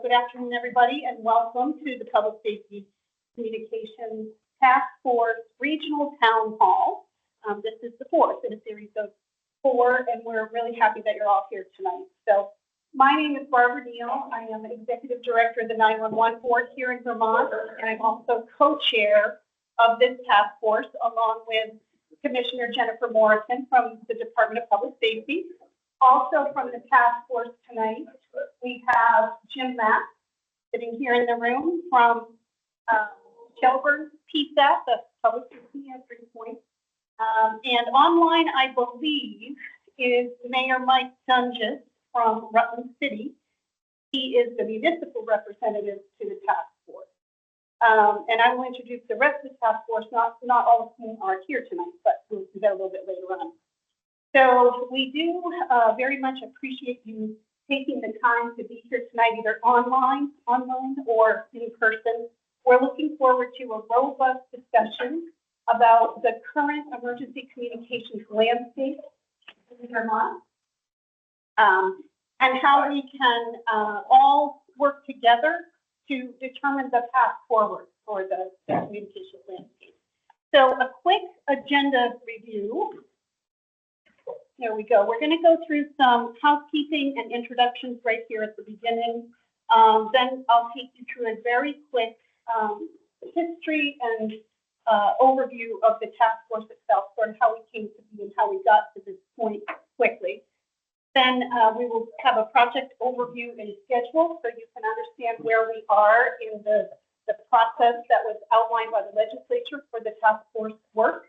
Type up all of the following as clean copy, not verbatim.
good afternoon, everybody, and welcome to the Public Safety Communications Task Force Regional Town Hall. This is the fourth in a series of 4, and we're really happy that you're all here tonight. So my name is Barbara Neal. I am Executive Director of the 911 Board here in Vermont, and I'm also co-chair of this task force, along with Commissioner Jennifer Morrison from the Department of Public Safety. Also from the task force tonight, we have Jim Mack sitting here in the room from Shelburne PSAP, the Public Safety Entry Point. And online, I believe, is Mayor Mike Dunges from Rutland City. He is the municipal representative to the task force. And I will introduce the rest of the task force, not all of whom are here tonight, but we'll do that a little bit later on. So we do very much appreciate you taking the time to be here tonight, either online or in person. We're looking forward to a robust discussion about the current emergency communications landscape in Vermont, and how we can all work together to determine the path forward for the communications landscape. So a quick agenda review. Here we go. We're going to go through some housekeeping and introductions right here at the beginning. Then I'll take you through a very quick history and overview of the task force itself, sort of how we came to be and how we got to this point quickly. Then we will have a project overview and schedule so you can understand where we are in the process that was outlined by the legislature for the task force work.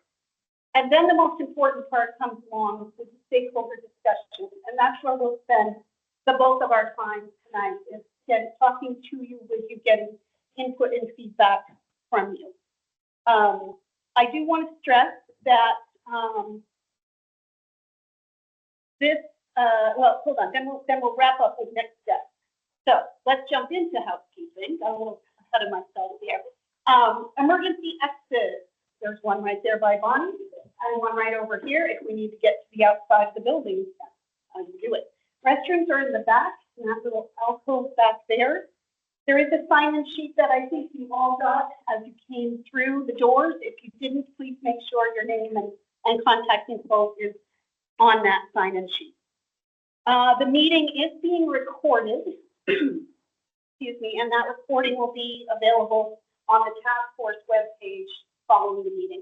And then the most important part comes along with the stakeholder discussion. And that's where we'll spend the bulk of our time tonight, is talking to you, with you getting input and feedback from you. I do want to stress that well, hold on, then we'll wrap up with next steps. So let's jump into housekeeping. Got a little ahead of myself here. Emergency exits. There's one right there by Bonnie, and one right over here if we need to get to the outside of the building. Do it. Restrooms are in the back, in that little alcove back there. There is a sign-in sheet that I think you all got as you came through the doors. If you didn't, please make sure your name and contact info is on that sign-in sheet. The meeting is being recorded, excuse me, and that recording will be available on the task force webpage following the meeting.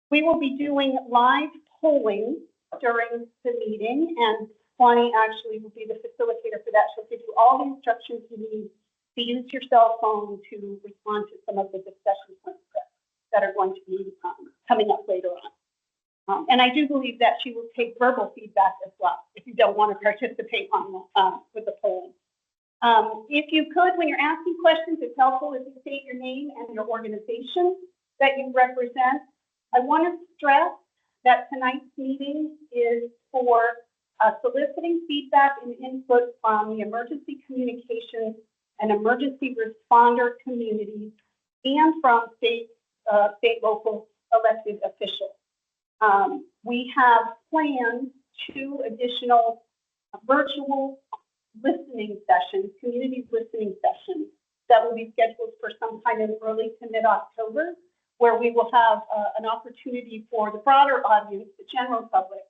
We will be doing live polling during the meeting, and Bonnie actually will be the facilitator for that. She'll give you all the instructions you need to use your cell phone to respond to some of the discussion points that are going to be coming up later on. And I do believe that she will take verbal feedback as well if you don't want to participate with the polling. If you could, when you're asking questions, it's helpful if you state your name and your organization that you represent. I want to stress that tonight's meeting is for soliciting feedback and input from the emergency communications and emergency responder communities and from state, local elected officials. We have planned 2 additional virtual listening sessions, community listening sessions, that will be scheduled for sometime in early to mid-October, where we will have an opportunity for the broader audience, the general public,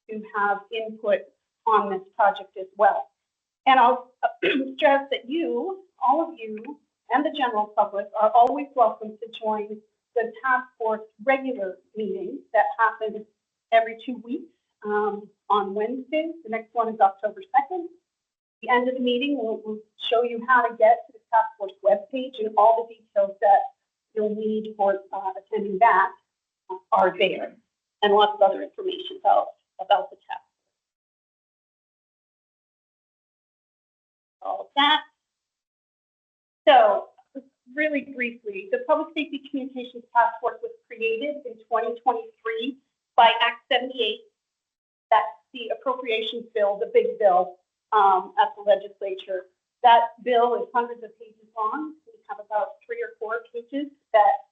to have input on this project as well. And I'll stress that you, all of you, and the general public are always welcome to join the task force regular meetings that happen every 2 weeks on Wednesdays. The next one is October 2nd. At the end of the meeting, we'll show you how to get to the task force webpage, and all the details that you'll need for attending that are there, and lots of other information about the task. All of that. So, really briefly, the Public Safety Communications Task Force was created in 2023 by Act 78. That's the appropriations bill, the big bill at the legislature. That bill is hundreds of pages long. We have about 3 or 4 pages that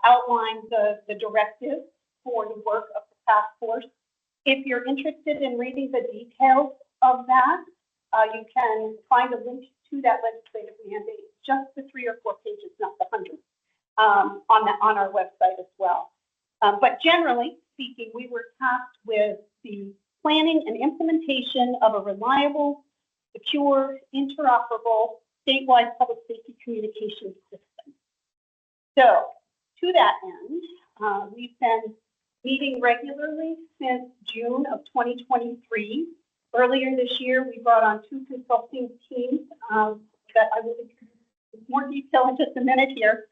outline the directive for the work of the task force. If you're interested in reading the details of that, You can find a link to that legislative mandate, just the 3 or 4 pages, not the 100, on our website as well. But generally speaking, we were tasked with the planning and implementation of a reliable, secure, interoperable, statewide public safety communications system. So, to that end, we've been meeting regularly since June of 2023. Earlier this year, we brought on 2 consulting teams that I will introduce in more detail in just a minute here.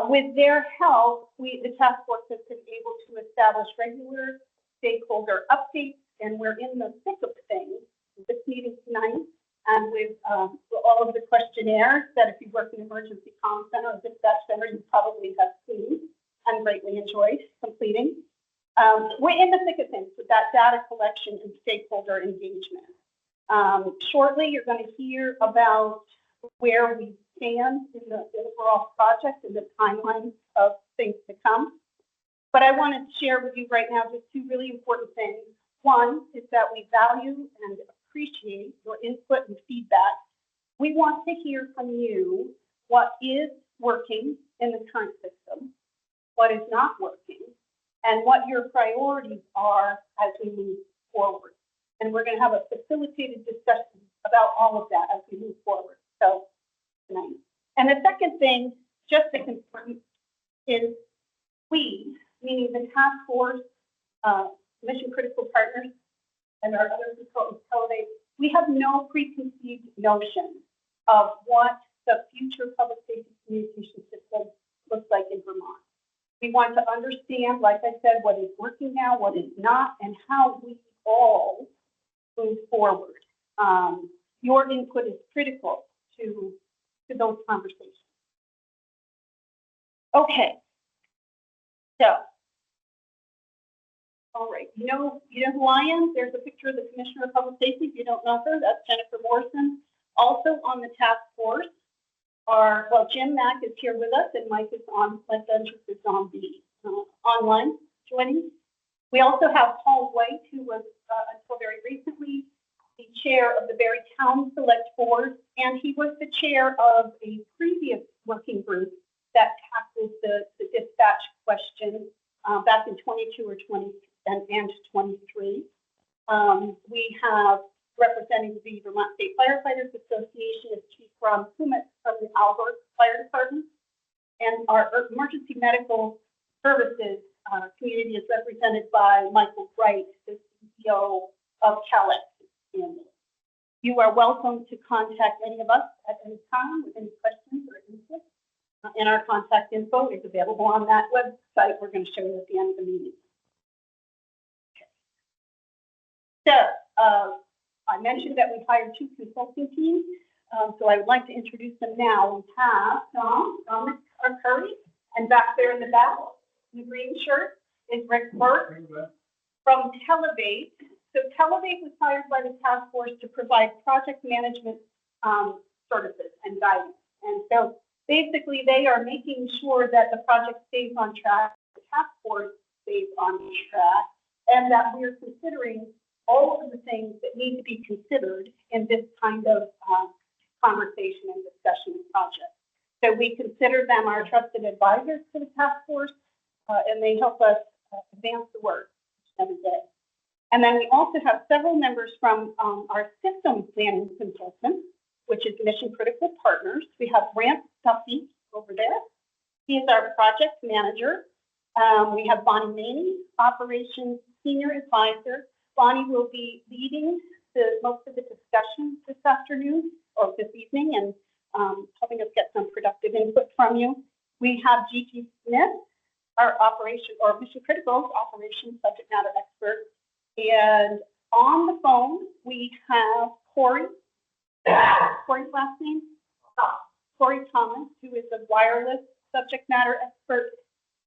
With their help, the task force has been able to establish regular stakeholder updates, and we're in the thick of things. This meeting tonight, and with all of the questionnaires that if you work in emergency comm center or dispatch center, you probably have seen and greatly enjoyed completing. We're in the thick of things with that data collection and stakeholder engagement. Shortly, you're going to hear about where we stand in the overall project and the timeline of things to come. But I want to share with you right now just 2 really important things. One is that we value and appreciate your input and feedback. We want to hear from you what is working in the current system, what is not working, and what your priorities are as we move forward. And we're going to have a facilitated discussion about all of that as we move forward. So tonight. And the second thing, just as important, is we, meaning the task force, mission critical partners, and our other consultants, we have no preconceived notion of what the future public safety communication system looks like in Vermont. We want to understand, like I said, what is working now, what is not, and how we all move forward. Your input is critical to those conversations. Okay. So, all right, you know who I am? There's a picture of the Commissioner of Public Safety. If you don't know her, that's Jennifer Morrison. Also on the task force Jim Mack is here with us, and Mike is on, like Ventures is on the online joining. We also have Paul White, who was until very recently the chair of the Barry Town Select Board, and he was the chair of a previous working group that tackled the dispatch question back in 22 or 20 and 23. We have representing the Vermont State Firefighters Association is Chief Ron Kumet from the Albert Fire Department, and our emergency medical services community is represented by Michael Wright, the CEO of Calex. You are welcome to contact any of us at any time with any questions or input. And our contact info is available on that website we're going to show you at the end of the meeting. Okay. So I mentioned that we've hired 2 consulting teams, so I would like to introduce them now. We have Dominic Curry, and back there in the back, in the green shirt, is Rick Burke from Televate. So Televate was hired by the task force to provide project management services and guidance. And so basically they are making sure that the project stays on track, the task force stays on track, and that we're considering all of the things that need to be considered in this kind of conversation and discussion and project. So we consider them our trusted advisors to the task force, and they help us advance the work every day. And then we also have several members from our system planning consultant, which is Mission Critical Partners. We have Brant Duffy over there. He is our project manager. We have Bonnie Maney, operations senior advisor. Bonnie will be leading most of the discussion this afternoon or this evening and helping us get some productive input from you. We have Gigi Smith, our operation or Mission Critical operations subject matter expert. And on the phone, we have Corey's last name? Corey Thomas, who is a wireless subject matter expert,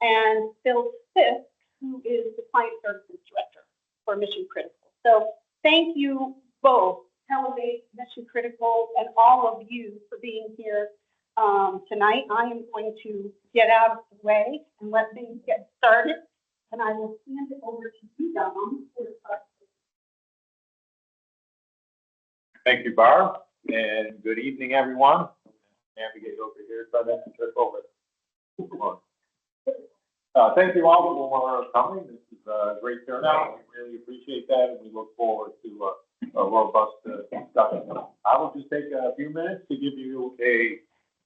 and Phil Fisk, who is the client services director for Mission Critical. So thank you both, Elevate, Mission Critical, and all of you for being here tonight. I am going to get out of the way and let things get started, and I will hand it over to you, Dom. Thank you, Barb, and good evening, everyone. Navigate over here, so I have to trip over. Thank you all for coming. This is a great turnout. We really appreciate that, and we look forward to a robust discussion. I will just take a few minutes to give you a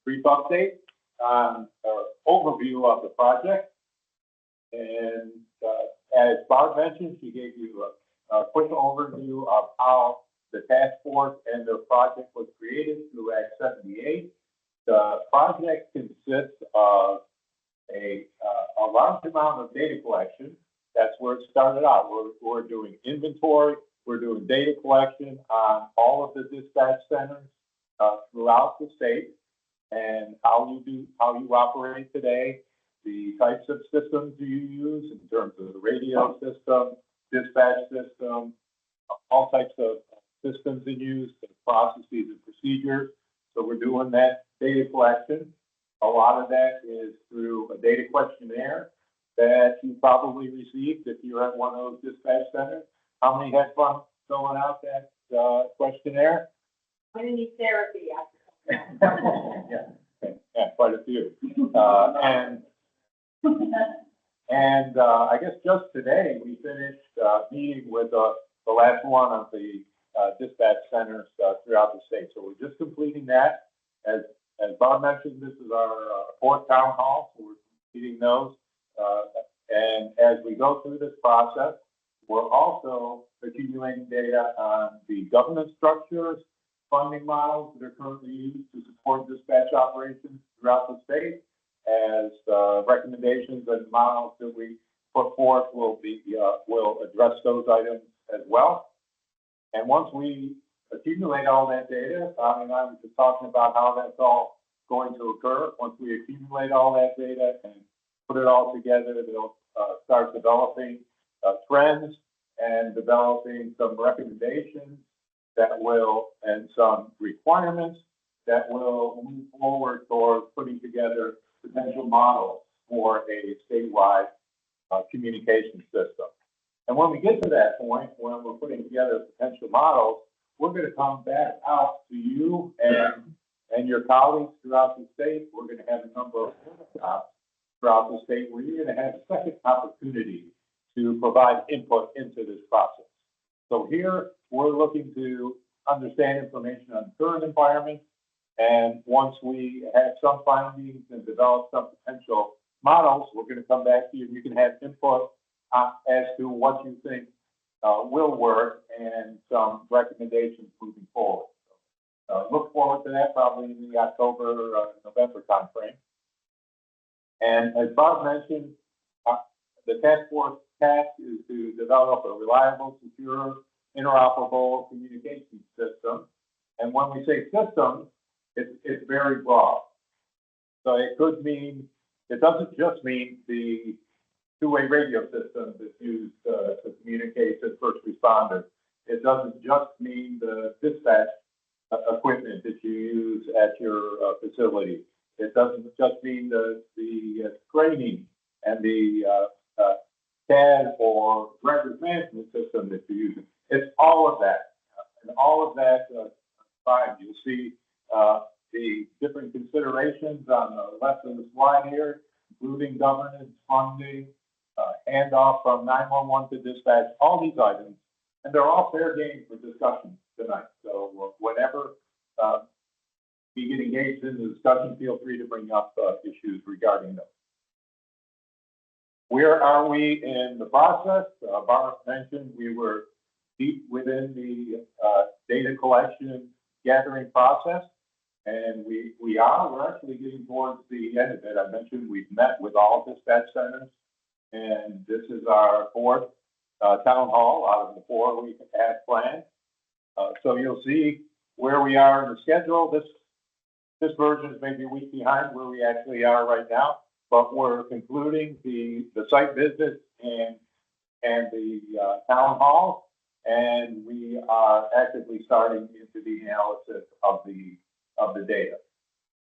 brief update on overview of the project. And as Barb mentioned, she gave you a quick overview of how the task force and their project was created through Act 78. The project consists of a large amount of data collection. That's where it started out. We're doing inventory. We're doing data collection on all of the dispatch centers throughout the state, and how you operate today, the types of systems you use in terms of the radio system, dispatch system, all types of systems in use, the processes and procedures. So we're doing that data collection. A lot of that is through a data questionnaire that you probably received if you're at one of those dispatch centers. How many had fun filling out that questionnaire? I need therapy after. Yeah, quite a few. I guess just today we finished meeting with the last one of the dispatch centers throughout the state. So we're just completing that. As Bob mentioned, this is our fourth town hall, so we're completing those. And as we go through this process, we're also accumulating data on the governance structures, funding models that are currently used to support dispatch operations throughout the state, as recommendations and models that we put forth will address those items as well. And once we accumulate all that data, I mean, I was just talking about how that's all going to occur. Once we accumulate all that data and put it all together, they'll start developing trends and developing some recommendations that will, and some requirements that will move forward towards putting together potential models for a statewide communication system. And when we get to that point, when we're putting together potential models, we're going to come back out to you and your colleagues throughout the state. We're going to have a number of workshops throughout the state where you're going to have a second opportunity to provide input into this process. So here, we're looking to understand information on the current environment. And once we have some findings and develop some potential models, we're going to come back to you and you can have input as to what you think will work and some recommendations moving forward. So, look forward to that probably in the October, November timeframe. And as Bob mentioned, the task force task is to develop a reliable, secure, interoperable communication system. And when we say system, it's very broad. So it could mean, it doesn't just mean the two-way radio system that's used to communicate to first responders. It doesn't just mean the dispatch equipment that you use at your facility. It doesn't just mean the training and the CAD or records management system that you're using. It's all of that. And all of that, you'll see the different considerations on the left of the slide here, including governance, funding, handoff from 911 to dispatch, all these items. And they're all fair game for discussion tonight. So whenever you get engaged in the discussion, feel free to bring up issues regarding those. Where are we in the process? Barb mentioned we were deep within the data collection gathering process, and we're actually getting towards the end of it. I mentioned we've met with all dispatch centers, and this is our fourth town hall out of the four we had planned. So you'll see where we are in the schedule. This version is maybe a week behind where we actually are right now, but we're concluding the site visit and the town hall, and we are actively starting into the analysis of the data.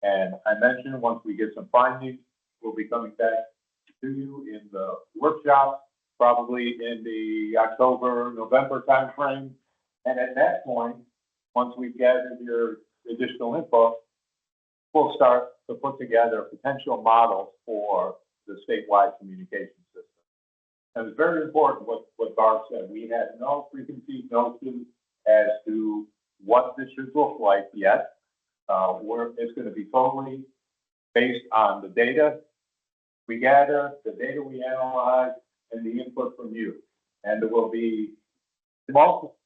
And I mentioned once we get some findings, we'll be coming back to you in the workshop, probably in the October, November timeframe. And at that point, once we've gathered your additional info, we'll start to put together potential models for the statewide communication system. And it's very important what Barb said. We had no preconceived notions as to what this should look like yet. It's going to be totally based on the data we gather, the data we analyze, and the input from you. And there will be multiple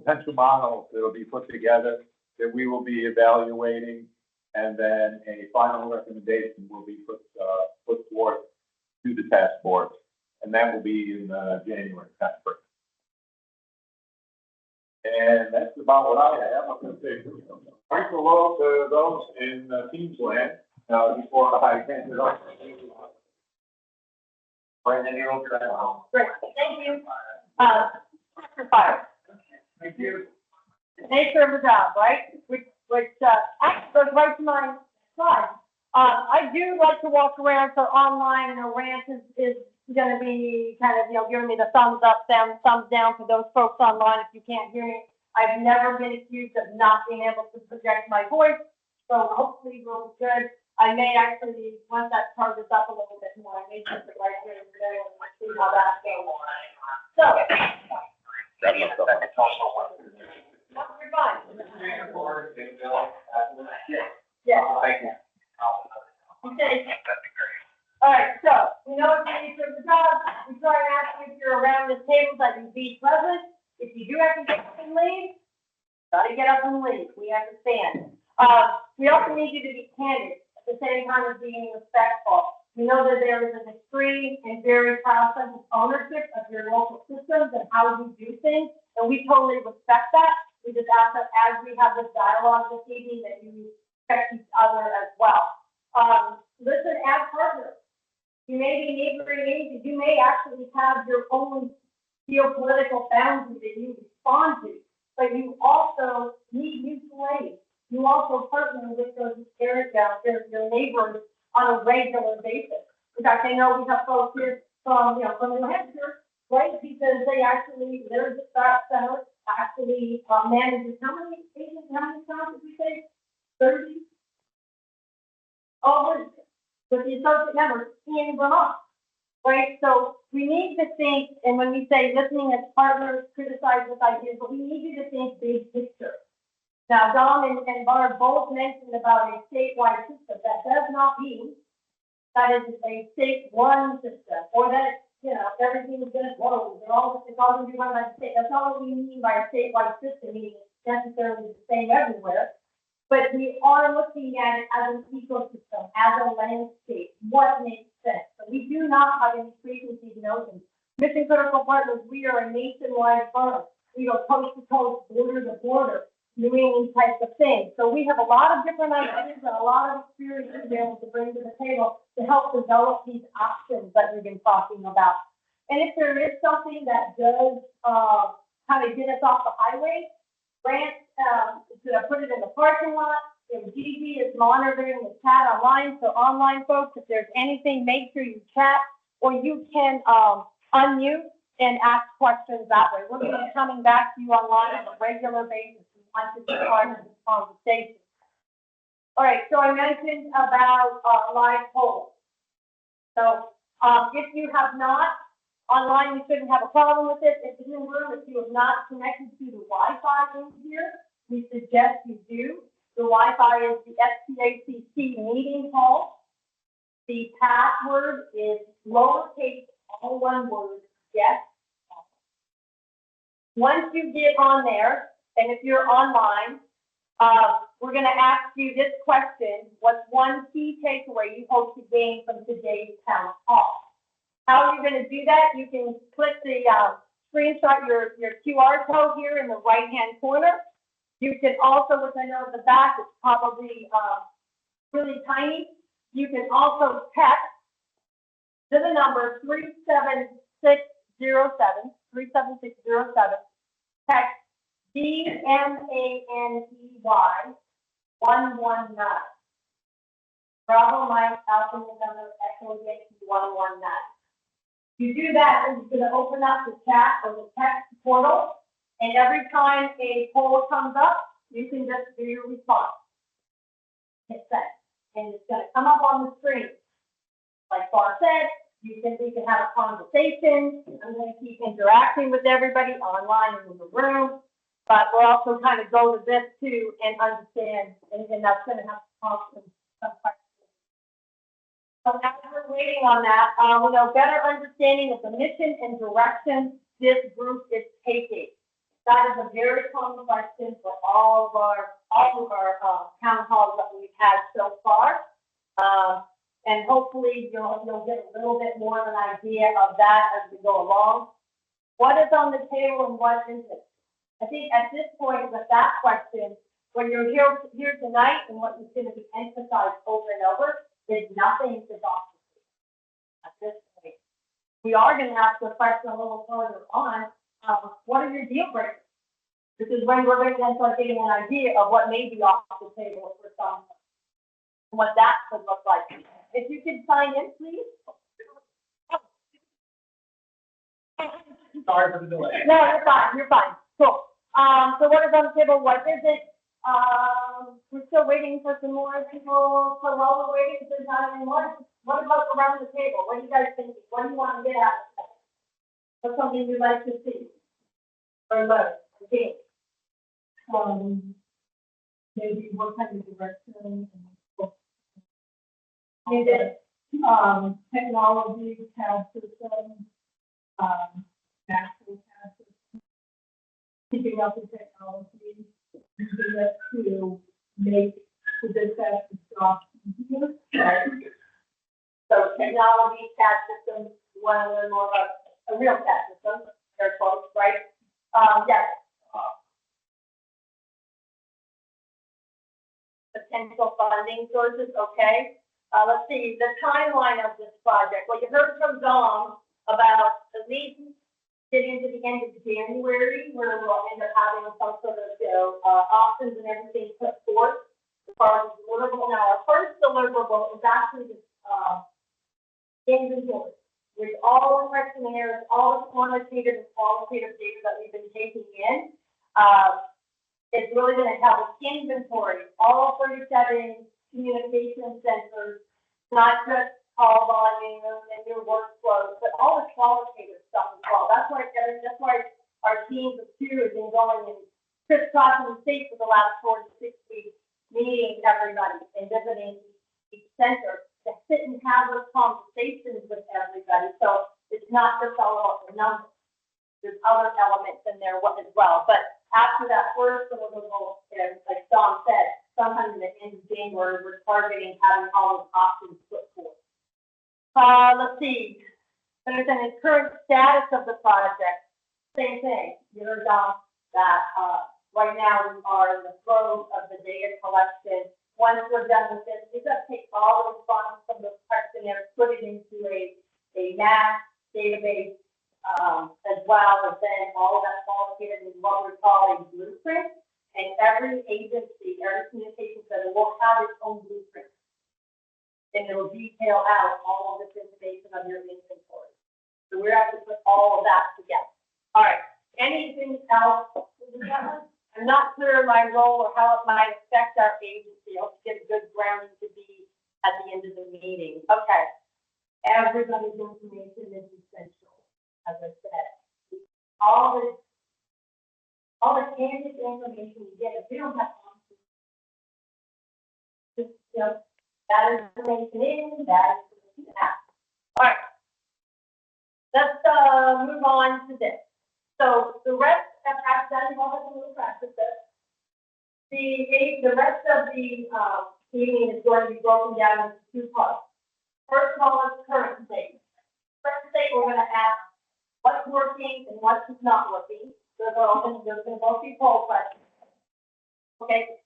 potential models that will be put together that we will be evaluating, and then a final recommendation will be put forth to the task force, and that will be in January timeframe. And that's about what I have. I'm going to say thanks hello to those in Teams land before I hand it off. Brandon, you're over there. Great, thank you. Chapter 5. Thank you. The nature of the job, right? Which actually goes right to my slide. I do like to walk around, so online, and a rant is going to be kind of, giving me the thumbs up, thumbs down for those folks online if you can't hear me. I've never been accused of not being able to project my voice, so hopefully we'll be good. I may actually, once that charges up a little bit more, I may just it right here today and see how that goes. So, no, you're fine. Yeah. Okay. All right, so we know what you need for the job. We try and ask you if you're around the table that you be present. If you do have to get up and leave, gotta get up and leave. We understand. We also need you to be candid at the same time as being respectful. We know that there is an extreme and very proud sense of ownership of your local systems and how you do things, and we totally respect that. We just ask that as we have this dialogue this evening that you respect each other as well. Listen, as partners, you may be neighboring agencies, you may actually have your own geopolitical boundaries that you respond to, but you also need mutual aid. You also partner with those areas, your neighbors on a regular basis. In fact, I know we have folks here from New Hampshire, right? Because they actually, their dispatch center actually manages how many agents, how many times did we say? 30? Over with the associate members in Vermont, right? So we need to think, and when we say listening as partners, criticize with ideas, but we need you to think big picture. Now, Dom and Barb both mentioned about a statewide system. That does not mean that is a state-run system, or that, everything is going to go. It's all going to be run by the state. That's not what we mean by a statewide system, meaning it's necessarily the same everywhere. But we are looking at it as an ecosystem, as a landscape, what makes sense. So we do not have any preconceived notions. Mission Critical Partners, we are a nationwide firm. We go coast to coast, border to border, doing these types of things. So we have a lot of different ideas and a lot of experience to be able to bring to the table to help develop these options that we've been talking about. And if there is something that does kind of get us off the highway, Grant is going to put it in the parking lot. And Gigi is monitoring the chat online. So online folks, if there's anything, make sure you chat, or you can unmute and ask questions that way. We're going to be coming back to you online on a regular basis. We want to be part of this conversation. All right, so I mentioned about live polls. So if you have not, online, you shouldn't have a problem with it. If you're in the room, if you have not connected to the Wi-Fi in here, we suggest you do. The Wi-Fi is the SPACC meeting hall. The password is lowercase, all one word, yes. Once you get on there, and if you're online, we're going to ask you this question: what's one key takeaway you hope to gain from today's town hall? How are you going to do that? You can click the screenshot your QR code here in the right-hand corner. You can also, which I know at the back is probably really tiny, you can also text to the number 37607, 37607, text DMANEY 119. Bravo Mike Alpha November Echo Yankee 119. You do that, and you're gonna open up the chat or the text portal, and every time a poll comes up, you can just do your response. Hit send, and it's gonna come up on the screen. Like Barb said, we can have a conversation. I'm gonna keep interacting with everybody online and in the room, but we'll also kind of go to this too and understand, and that's gonna have to cost some questions. So as we're waiting on that, we know better understanding of the mission and direction this group is taking. That is a very common question for all of our town halls that we've had so far. And hopefully you'll get a little bit more of an idea of that as we go along. What is on the table and what isn't? I think at this point with that question, when you're here tonight and what is going to be emphasized over and over, is nothing is off the table at this point. We are going to ask the question a little further on, what are your deal breakers? This is when we're going to then start getting an idea of what may be off the table for some, and what that would look like. If you could sign in, please. Sorry for the delay. No, you're fine, cool. So what is on the table, what isn't? We're still waiting for some more people, so while we're waiting, if there's not any more, what about around the table? What are you guys thinking? What do you want to get out of it? What's something you'd like to see? Or learn, okay? Maybe what kind of direction? You did. Technology, CAD systems, natural CAD systems. Keeping up with technology, using it to make the dispatch job easier. Right. So technology, CAD systems, you want to learn more about a real CAD system, they're close, right? Yes. Potential funding sources, okay. Let's see, the timeline of this project. Well, you heard from Dom about at least getting to the end of January, where we'll end up having some sort of, options and everything put forth as far as deliverable. Now, our first deliverable is actually this, inventory, with all the questionnaires, all the quantitative and qualitative data that we've been taking in. It's really going to help inventory all 37 communication centers, not just call volume and your workflows, but all the qualitative stuff as well. That's why our teams of two have been going and crisscrossing the state for the last 4 to 6 weeks, meeting everybody and visiting each center to sit and have those conversations with everybody. So it's not just all about the numbers. There's other elements in there as well. But after that first deliverable, like Don said, sometime in the end of January, we're targeting having all those options put forth. Let's see. There's the current status of the project. Same thing. You heard Don that right now we are in the throes of the data collection. Once we're done with this, we're going to take all the responses from the questionnaire, put it into a mass database, as well as then all of that qualitative is what we call a blueprint. And every agency, every communication center will have its own blueprint. And it will detail out all of this information of your inventory. So we're going to put all of that together. All right. Anything else? I'm not clear of my role or how it might affect our agency. I'll get a good grounding to be at the end of the meeting. Okay. Everybody's information is essential, as I said. All the candidate information you get, if you don't have just, that information in, that information out. All right. Let's move on to this. So the rest of that involves a little practice. The rest of the meeting is going to be broken down into 2 parts. First of all, is current state. Current state, we're going to ask what's working and what's not working. Those are going to both be poll questions. Okay.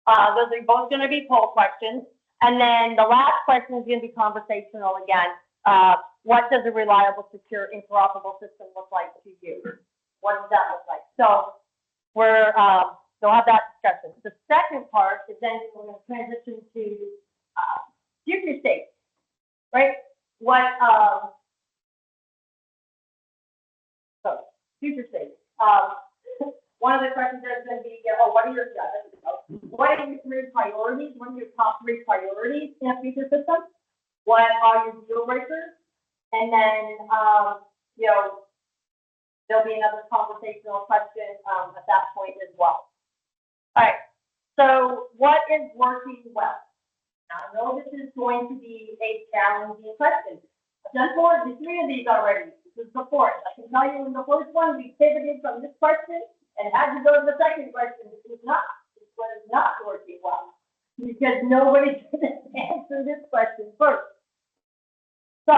Those are both going to be poll questions. And then the last question is going to be conversational again. What does a reliable, secure, interoperable system look like to you? What does that look like? So they'll have that discussion. The second part is then we're going to transition to future state, right? What future state. One of the questions is going to be, what are your three priorities? What are your top three priorities in a future system? What are your deal breakers? And then, there'll be another conversational question at that point as well. All right. So what is working well? Now, I know this is going to be a challenging question. I've done three of these already. This is the fourth. I can tell you in the first one, we pivoted from this question and had to go to the second question. This was not working well because nobody can answer this question first. So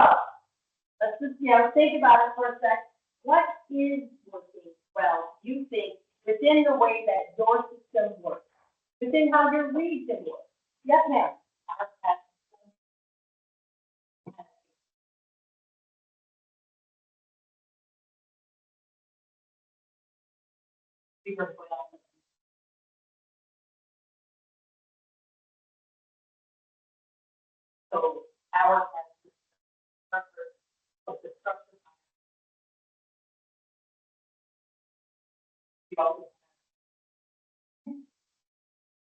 let's just, think about it for a sec. What is working well, you think, within the way that your system works, within how your region works? Yes, ma'am. So our structure of the structure.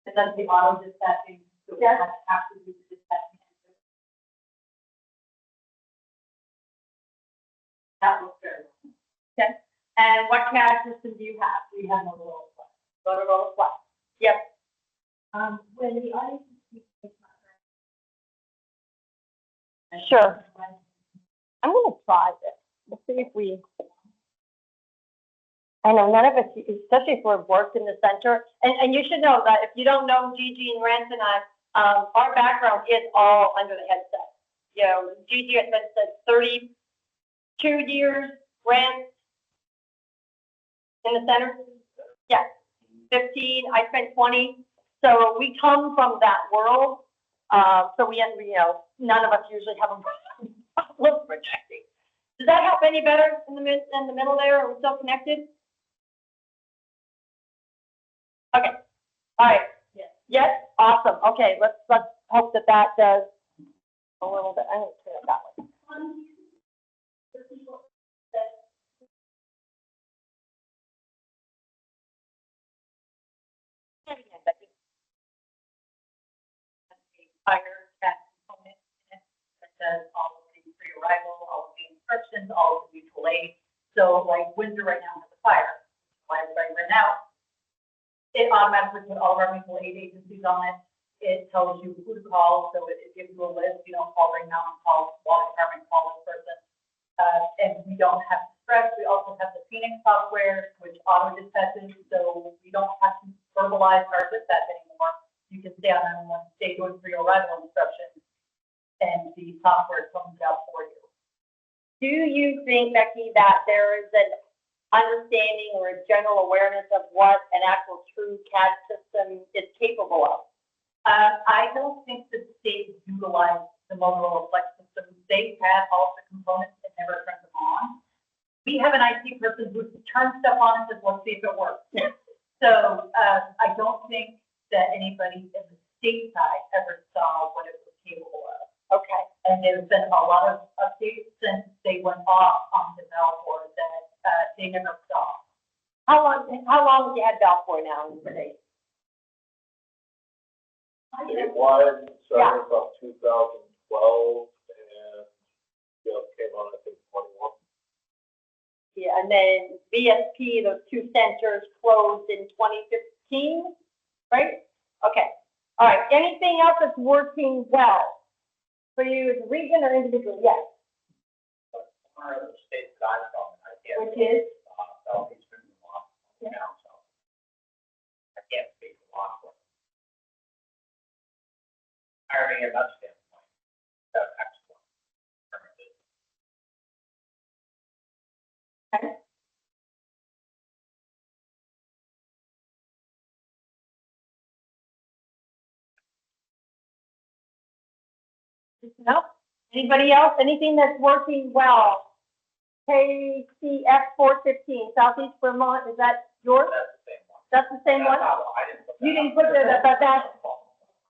And then the auto dispatching, so we have to do the dispatching. That looks very well. Okay. And what CAD system do you have? We have Motorola Flex. Motorola Flex. Yep. When the audience is sure. I'm going to try this. Let's see if we. I know none of us, especially if we've worked in the center, and you should know that if you don't know Gigi and Rance and I, our background is all under the headset. Gigi has been 32 years, Rance in the center, yeah, 15, I spent 20. So we come from that world. So none of us usually have a problem projecting. Does that help any better in the middle there? Are we still connected? Okay. All right. Yes. Awesome. Okay. Let's hope that does a little bit. I need to turn it that way. Fire cat component in it that does all of the pre-arrival, all of the instructions, all of the mutual aid. So like Windsor right now has a fire. Why everybody ran out? It automatically put all of our mutual aid agencies on it. It tells you who to call, so it gives you a list. You don't call Ring Mountain, call Water Department, call this person. And we don't have to stress. We also have the Phoenix software, which auto dispatches, so we don't have to verbalize our dispatch anymore. You can stay on that one, stay doing for your arrival instructions, and the software comes out for you. Do you think, Becky, that there is an understanding or a general awareness of what an actual true CAD system is capable of? I don't think the state utilized the Motorola Flex system. They had all the components and never turned them on. We have an IT person who turns stuff on and says, let's see if it works. So I don't think that anybody in the state side ever saw what it was capable of. Okay. And there's been a lot of updates since they went off on the Valfor that they never saw. How long have you had Valfor now in the state? It was started about 2012 and came on, I think, 21. Yeah, and then VSP, those two centers closed in 2015, right? Okay. All right. Anything else that's working well for you as a region or individual? Yes. One of the states that I'm from, I can't. Which is? Southeastern Vermont. Yeah. I can't speak for law enforcement. Hiring in that standpoint, that's excellent. Okay. No? Anybody else? Anything that's working well? PSCTF 415, Southeast Vermont, is that yours? That's the same one. That's the same one? You didn't put that, but that,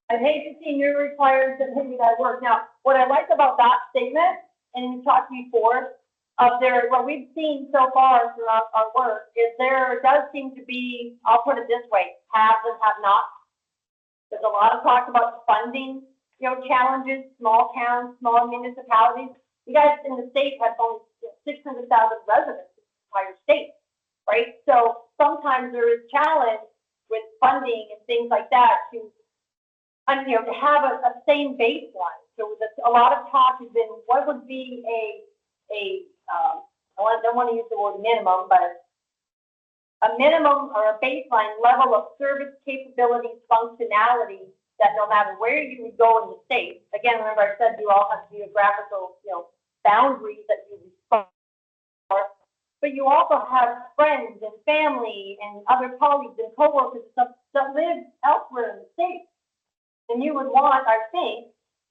I hate to see new requirements that maybe that work. Now, what I like about that statement, and we talked before, of their, what we've seen so far throughout our work is there does seem to be, I'll put it this way, haves and have-nots. There's a lot of talk about the funding, challenges, small towns, small municipalities. You guys in the state have only 600,000 residents in the entire state, right? So sometimes there is challenge with funding and things like that to have a same baseline. So a lot of talk has been, what would be I don't want to use the word minimum, but a minimum or a baseline level of service capabilities, functionality that no matter where you would go in the state, again, remember I said you all have geographical, boundaries that you respond for, but you also have friends and family and other colleagues and coworkers that live elsewhere in the state. And you would want, I think,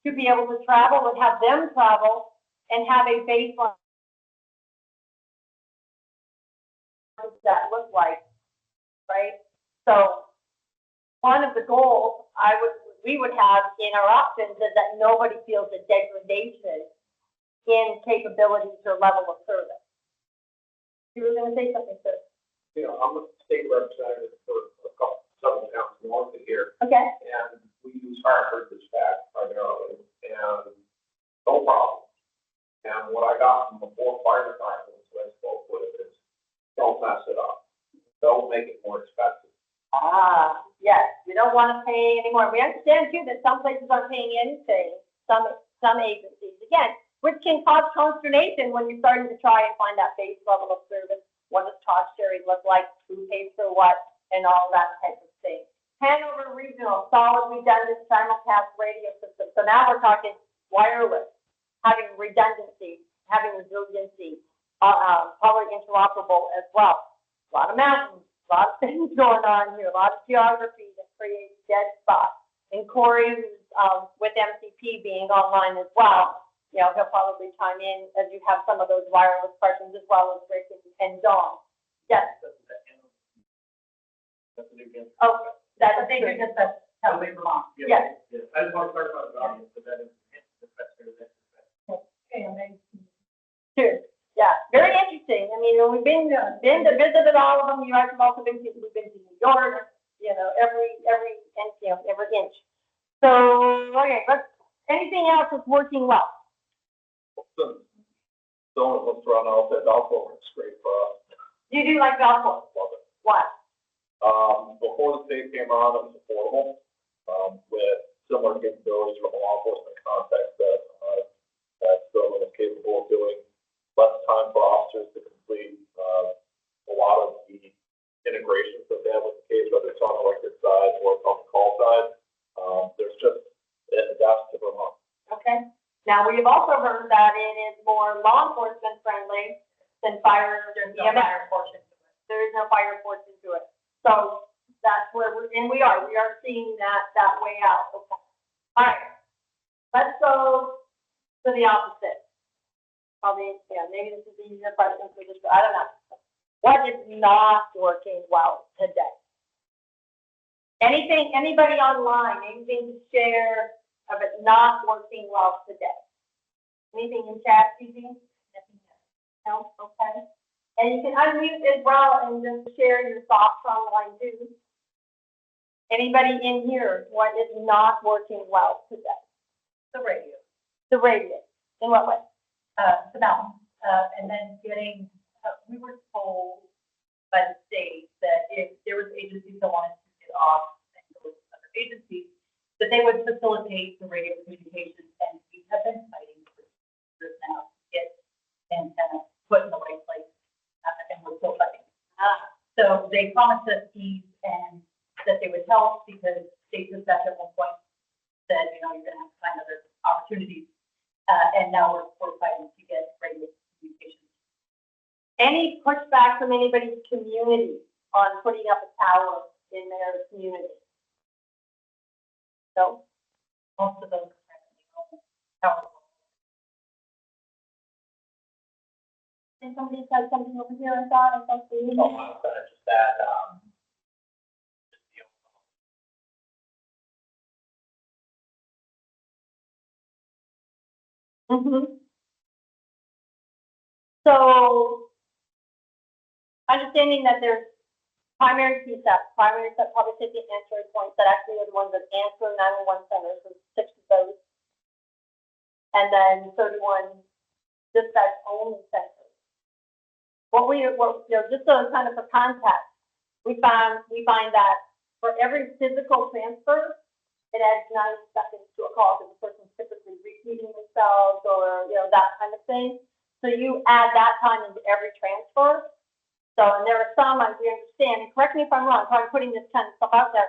to be able to travel and have them travel and have a baseline. What does that look like, right? So one of the goals we would have in our options is that nobody feels a degradation in capabilities or level of service. You were going to say something, sir? I'm a state representative for several towns north of here, Okay. and we use Hartford dispatch primarily, and no problem. And what I got from the 4 fire departments that I spoke with is, don't mess it up. Don't make it more expensive. Yes, we don't want to pay anymore. We understand too that some places aren't paying anything, some agencies, again, which can cause consternation when you're starting to try and find that base level of service. What does cost sharing look like? Who pays for what? And all that type of thing. Hanover Regional, solid redundant simulcast radio system. So now we're talking wireless, having redundancy, having resiliency, probably interoperable as well. A lot of mountains, a lot of things going on here, a lot of geography that creates dead spots. And Corey, who's with MCP being online as well, he'll probably chime in as you have some of those wireless questions as well as Rick and Dawn. Yes. That's a new game. Oh, that's I think we just said, tell me Vermont. yes. I just want to start about the audience, but that is the Okay, amazing. Sure. Yeah, very interesting. I mean, we've been to visited all of them. You guys have also been to, we've been to New York, every inch. So, okay, anything else that's working well? Don't let's run off that golf ball. It's great for us. You do like golf course? Love it. Why? Before the state came on, it was affordable, with similar capabilities from a law enforcement context that Vermont is capable of doing. Less time for officers to complete a lot of the integrations that they have with the case, whether it's on the record side or it's on the call side. There's just that's to Vermont. Okay. Now, we've also heard that it is more law enforcement friendly than fire. There's no fire portion to it. There is no fire portion to it. So that's where we are seeing that way out. Okay. All right. Let's go to the opposite. Probably, maybe this is easier question for just, I don't know. What is not working well today? Anybody online, anything to share of it not working well today? Anything in chat, Susie? No? Okay. And you can unmute as well and just share your thoughts online too. Anybody in here, what is not working well today? The radio. The radio. In what way? The mountain, and then getting, we were told by the state that if there was agencies that wanted to get off and go with other agencies, that they would facilitate the radio communications, and we have been fighting for years now to get antennas put in the right place, and we're still fighting. So they promised us ease and that they would help because state dispatch at one point said, you're going to have to find other opportunities. And now we're fighting to get radio communications. Any pushback from anybody's community on putting up a tower in their community? No? Most of those are powerful. And somebody said something over here, I thought, I'm gonna just add, Mm-hmm. So, understanding that there's primary PSAP, primary public safety answering points that actually are the ones that answer 911 centers, so 6 of those. And then 31 dispatch only centers. Just so kind of for context, we find that for every physical transfer, it adds 90 seconds to a call because the person's typically repeating themselves or, that kind of thing. So you add that time into every transfer. So, and there are some, as we understand, and correct me if I'm wrong, so I'm putting this kind of stuff out there.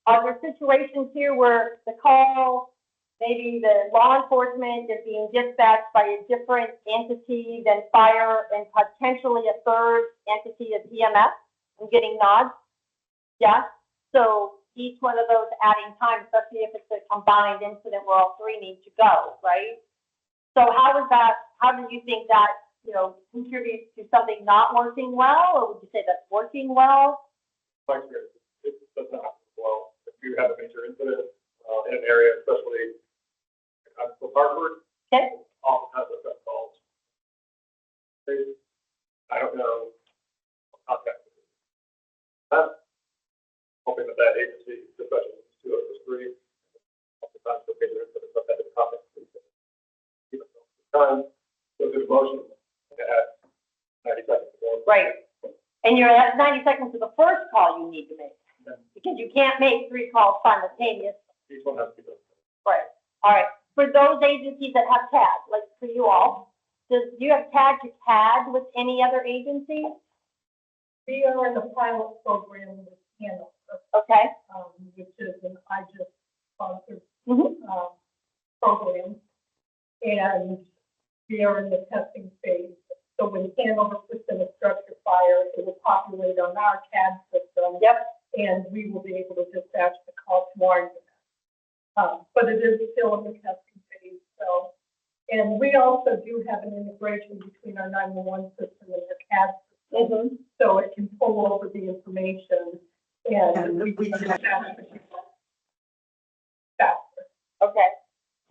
Are there situations here where the call, maybe the law enforcement is being dispatched by a different entity than fire and potentially a third entity of EMS? I'm getting nods. Yeah. So each one of those adding time, especially if it's a combined incident where all three need to go, right? So how do you think that, contributes to something not working well, or would you say that's working well? My experience, it does not happen well. If you have a major incident in an area, especially from Hartford, Okay. oftentimes I've got calls. I don't know what contact it is. I'm hoping that agency, especially 2 of those 3, oftentimes the major incidents I've had to contact. Even though the time, goes into motion, and it has 90 seconds to go. Right. And you're at 90 seconds to the first call you need to make, because you can't make 3 calls simultaneously. Each one has to be done. Right. All right. For those agencies that have CAD, like for you all, do you have CAD to CAD with any other agency? We are in the pilot program with Hanover, Okay. which is an IJIS sponsored, Mm-hmm. program. And we are in the testing phase. So when Hanover puts in a structure fire, it will populate on our CAD system. Yep. And we will be able to dispatch the call tomorrow. But it is still in the testing phase, so. And we also do have an integration between our 911 system and the CAD system. Mm-hmm. So it can pull over the information and we can dispatch faster. Okay.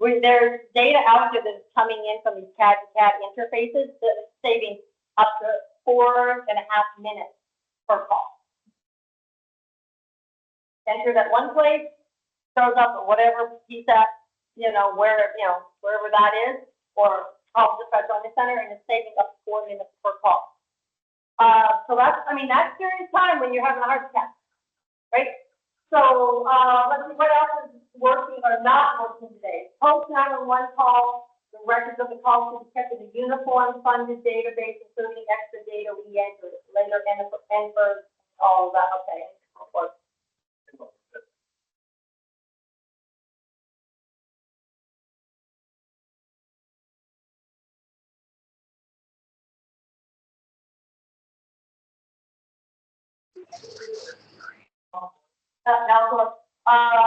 There's data out there that's coming in from these CAD to CAD interfaces that is saving up to 4.5 minutes per call. Entered at one place, shows up at whatever PSAP, wherever that is, or call dispatch on the center, and it's saving up to 4 minutes per call. So that's serious time when you're having a heart attack, right? So, let's see what else is working or not working today. Post 911 call, the records of the call should be kept in a uniform funded database, including extra data we entered, later entered, all of that, okay.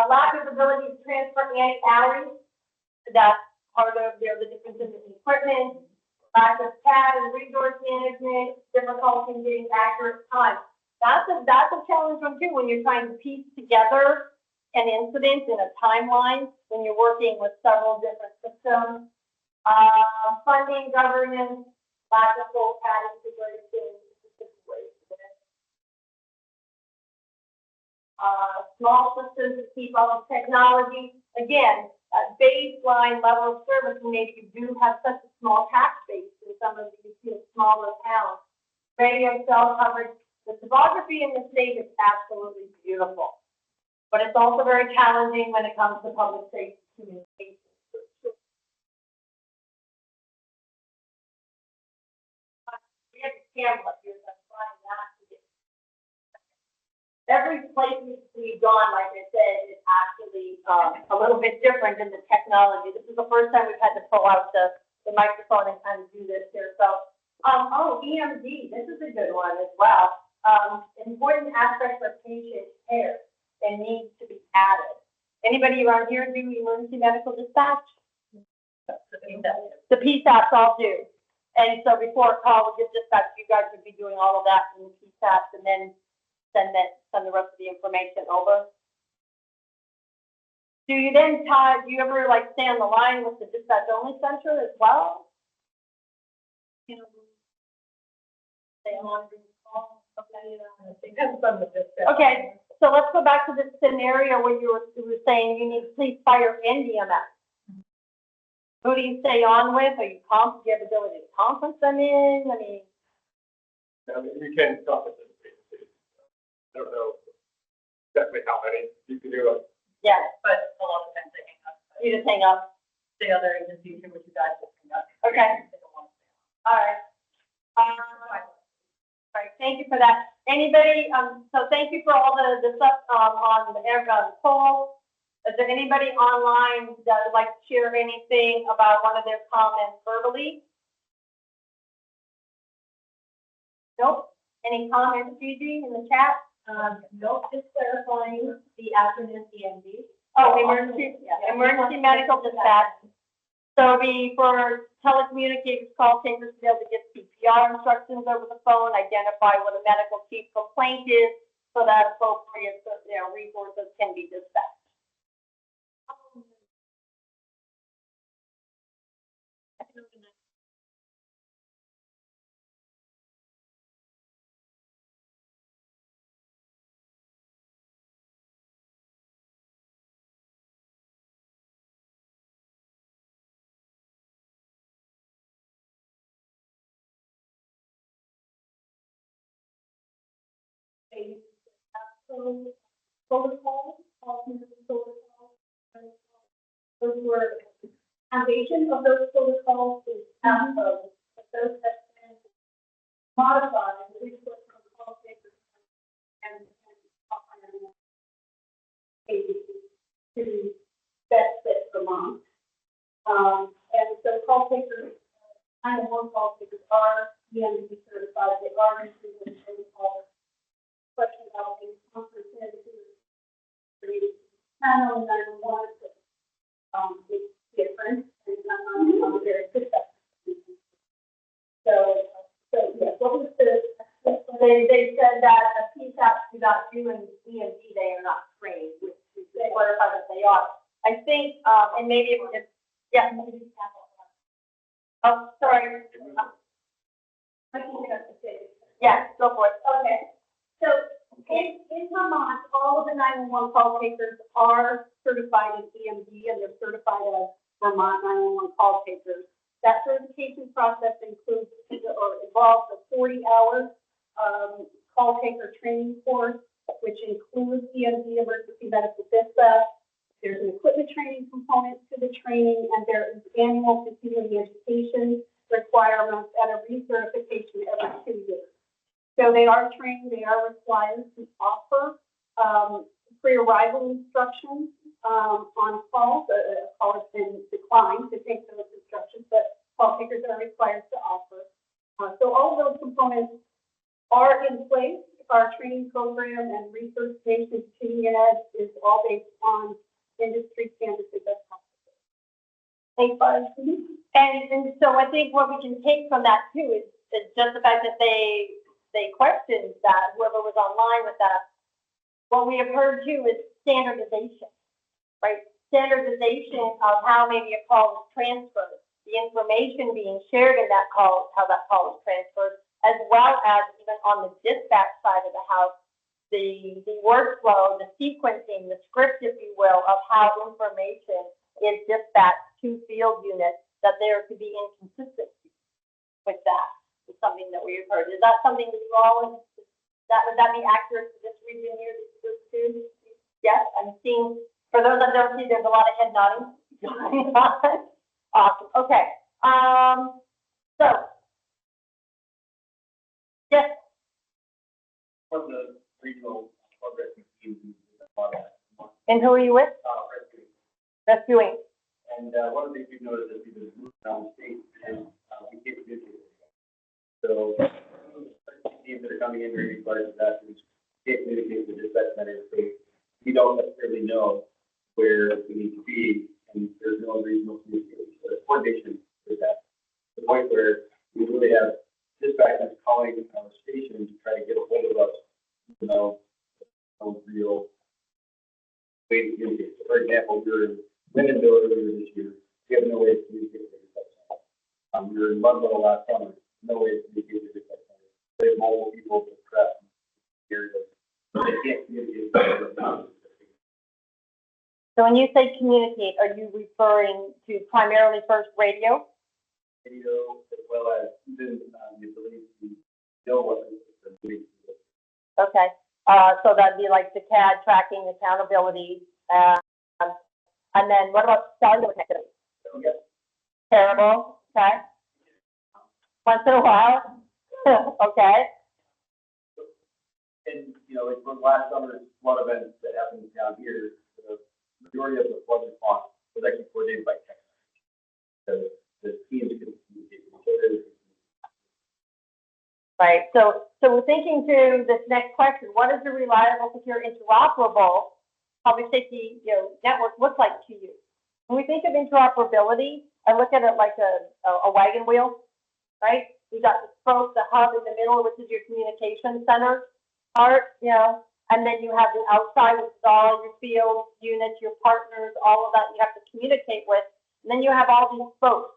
Lack of ability to transfer anti-allergies, that's part of, the differences in equipment, lack of CAD and resource management, difficulty in getting accurate time. That's a challenge one too, when you're trying to piece together an incident in a timeline, when you're working with several different systems. Funding, governance, lack of full CAD integration, small systems to keep up with technology. Again, a baseline level of service, and maybe you do have such a small tax base in some of these smaller towns. Radio cell coverage. The topography in the state is absolutely beautiful, but it's also very challenging when it comes to public safety communications. We have a camera here that's flying that. Every place we've gone, like I said, is actually a little bit different in the technology. This is the first time we've had to pull out the microphone and kind of do this here. So, EMD, this is a good one as well. Important aspects of patient care and needs to be added. Anybody around here do emergency medical dispatch? The PSAPs all do. And so before a call would get dispatched, you guys would be doing all of that in the PSAPs and then send the rest of the information over. Do you ever stay on the line with the dispatch only center as well? stay on the call, okay, Depends on the dispatch. Okay, so let's go back to this scenario where you were saying you need police, fire, and EMS. Who do you stay on with? Are you do you have the ability to conference them in? I mean, I mean, you can conference it. I don't know exactly how many you can do. yeah, But a lot of times they hang up. you just hang up. The other agencies here, which you guys just hang up. Okay. They don't want to stay on. All right. All right, thank you for that. Anybody, so thank you for all the stuff, on the poll. Is there anybody online that would like to share anything about one of their comments verbally? Nope. Any comments, Gigi, in the chat? Nope, just clarifying the acronym EMD. Oh, emergency medical dispatch. So it'll be for telecommunicators, call takers to be able to get CPR instructions over the phone, identify what a medical chief complaint is, so that appropriate, resources can be dispatched. Protocol, those were, foundation of those protocols is ASPO, but those have been modified, at least for protocol takers and to best fit Vermont. And so call takers, 911 call takers are EMD certified, they are into the protocol. Question about the conference not only 911, it's different, and it's not very good. So, yeah, what was the? They said that a PSAP do not do an EMT, they are not trained, which is clarify that they are. I think, and maybe it was, yeah. Oh, sorry. Yes, go for it. Okay, so in Vermont, all of the 911 call takers are certified in EMD, and they're certified as Vermont 911 call takers. That certification process includes or involves a 40-hour call taker training course, which includes EMD, emergency medical dispatch. There's an equipment training component to the training, and there is annual continuing education requirements and a recertification every 2 years. So they are trained, they are required to offer pre-arrival instructions on calls. A call has been declined to take those instructions, but call takers are required to offer. So all of those components are in place. Our training program and recertification continuing ed is all based on industry standards and best practices. Thanks, Barb. And so I think what we can take from that too is just the fact that they questioned that, whoever was online with that. What we have heard too is standardization, right? Standardization of how maybe a call is transferred, the information being shared in that call, how that call is transferred, as well as even on the dispatch side of the house, the workflow, the sequencing, the script, if you will, of how information is dispatched to field units, that there could be inconsistency with that. Is something that we have heard. Is that something that you all, would that be accurate to this region here, this too? Yes, I'm seeing, for those that don't see, there's a lot of head nodding going on. Awesome, okay. So, yes. From the regional rescue team. And who are you with? Rescue. Rescuing. And one of the things we've noticed as we've been moving around the state is we can't communicate. So teams that are coming in during these large disasters can't communicate with the dispatch center. So we don't necessarily know where we need to be, and there's no regional communication. So the coordination is that the point where we really have dispatchers calling our station to try to get a hold of us, no real way to communicate. So for example, we were in Lindenville earlier this year. We have no way to communicate with the dispatch center. We were in Ludlow last summer. No way to communicate with the dispatch center. They have multiple people to press areas, so they can't communicate. So when you say communicate, are you referring to primarily first radio? Video as well as even the ability to know what they're doing. Okay, so that'd be like the CAD tracking, accountability, and then what about cellular connectivity? So, yes, Terrible, okay? Once in a while, okay? and, you know, like from last summer's flood event that happened down here, the majority of the flood response was actually coordinated by text. So the teams can communicate with each other. Right, so we're thinking to this next question, what is a reliable, secure, interoperable public safety, network look like to you? When we think of interoperability, I look at it like a wagon wheel, right? You got the spoke, the hub in the middle, which is your communication center part, and then you have the outside, which is all your field units, your partners, all of that you have to communicate with. And then you have all these spokes.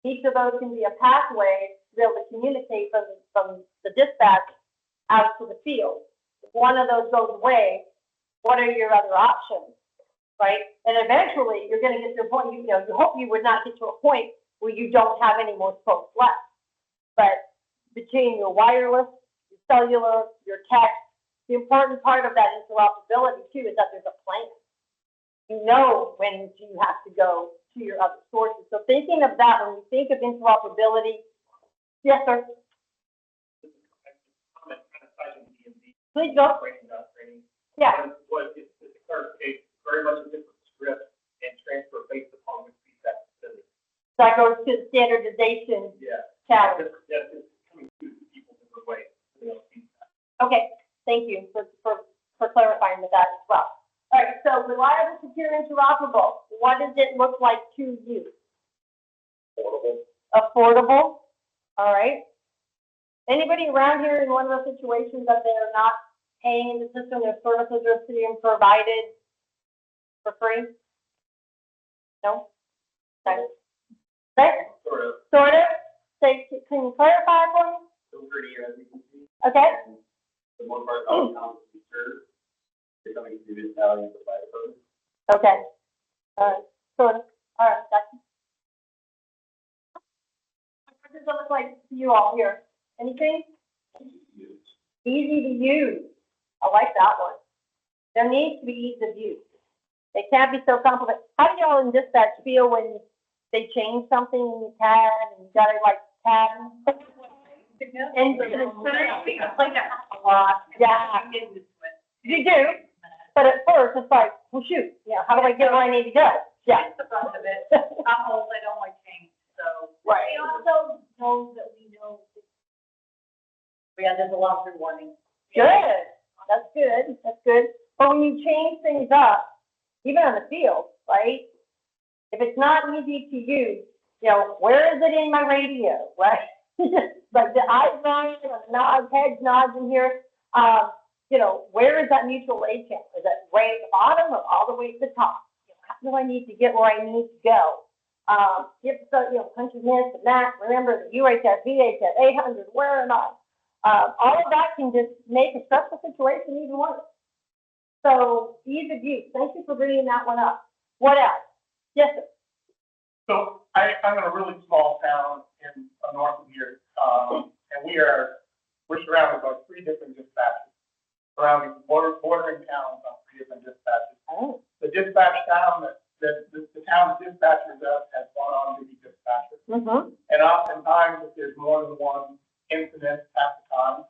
Each of those can be a pathway to be able to communicate from the dispatch out to the field. If one of those goes away, what are your other options, right? And eventually, you're going to get to a point, you hope you would not get to a point where you don't have any more spokes left. But between your wireless, your cellular, your text, the important part of that interoperability too is that there's a plan. You know when you have to go to your other sources. So thinking of that, when you think of interoperability, yes, sir. Please go. Training. Yeah. What is the clarification, very much a different script and transfer based upon which feedback facility. That goes to the standardization Yeah. challenge. That's just coming to people different ways. Okay, thank you for clarifying with that as well. All right, so reliable, secure, interoperable. What does it look like to you? Affordable. Affordable. All right. Anybody around here in one of those situations that they are not paying the system, their services are being provided for free? No? Okay. Sort of. Say, can you clarify for me? So pretty, as you can see. Okay. And the more part of the town to be served, they're coming to this value of the fire department. Okay. All right. Sort of. All right. Gotcha. What does it look like to you all here? Anything? Easy to use. I like that one. There needs to be ease of use. It can't be so complicated. How do y'all in dispatch feel when they change something in your CAD and you gotta like tab? And a lot. Yeah. You do. But at first, it's like, well, shoot, how do I get where I need to go? Yeah. That's the brunt of it. I'm old, I don't like change, so. Right. We also know that we know. Yeah, there's a lot of warning. Good. That's good. That's good. But when you change things up, even on the field, right? If it's not easy to use, where is it in my radio, right? Like the eyes nods, nods, heads nods in here. Where is that mutual aid channel? Is it right at the bottom or all the way to the top? How do I need to get where I need to go? Punches this and that. Remember the UHF, VHF, 800, where am I? All of that can just make a stressful situation even worse. So ease of use. Thank you for bringing that one up. What else? Yes, sir. So I'm in a really small town in north of here, and we're surrounded by 3 different dispatches, surrounding bordering towns on 3 different dispatches. Oh. The dispatch town the town dispatchers has gone on to be dispatchers. Mm-hmm. And oftentimes, if there's more than one incident at the time,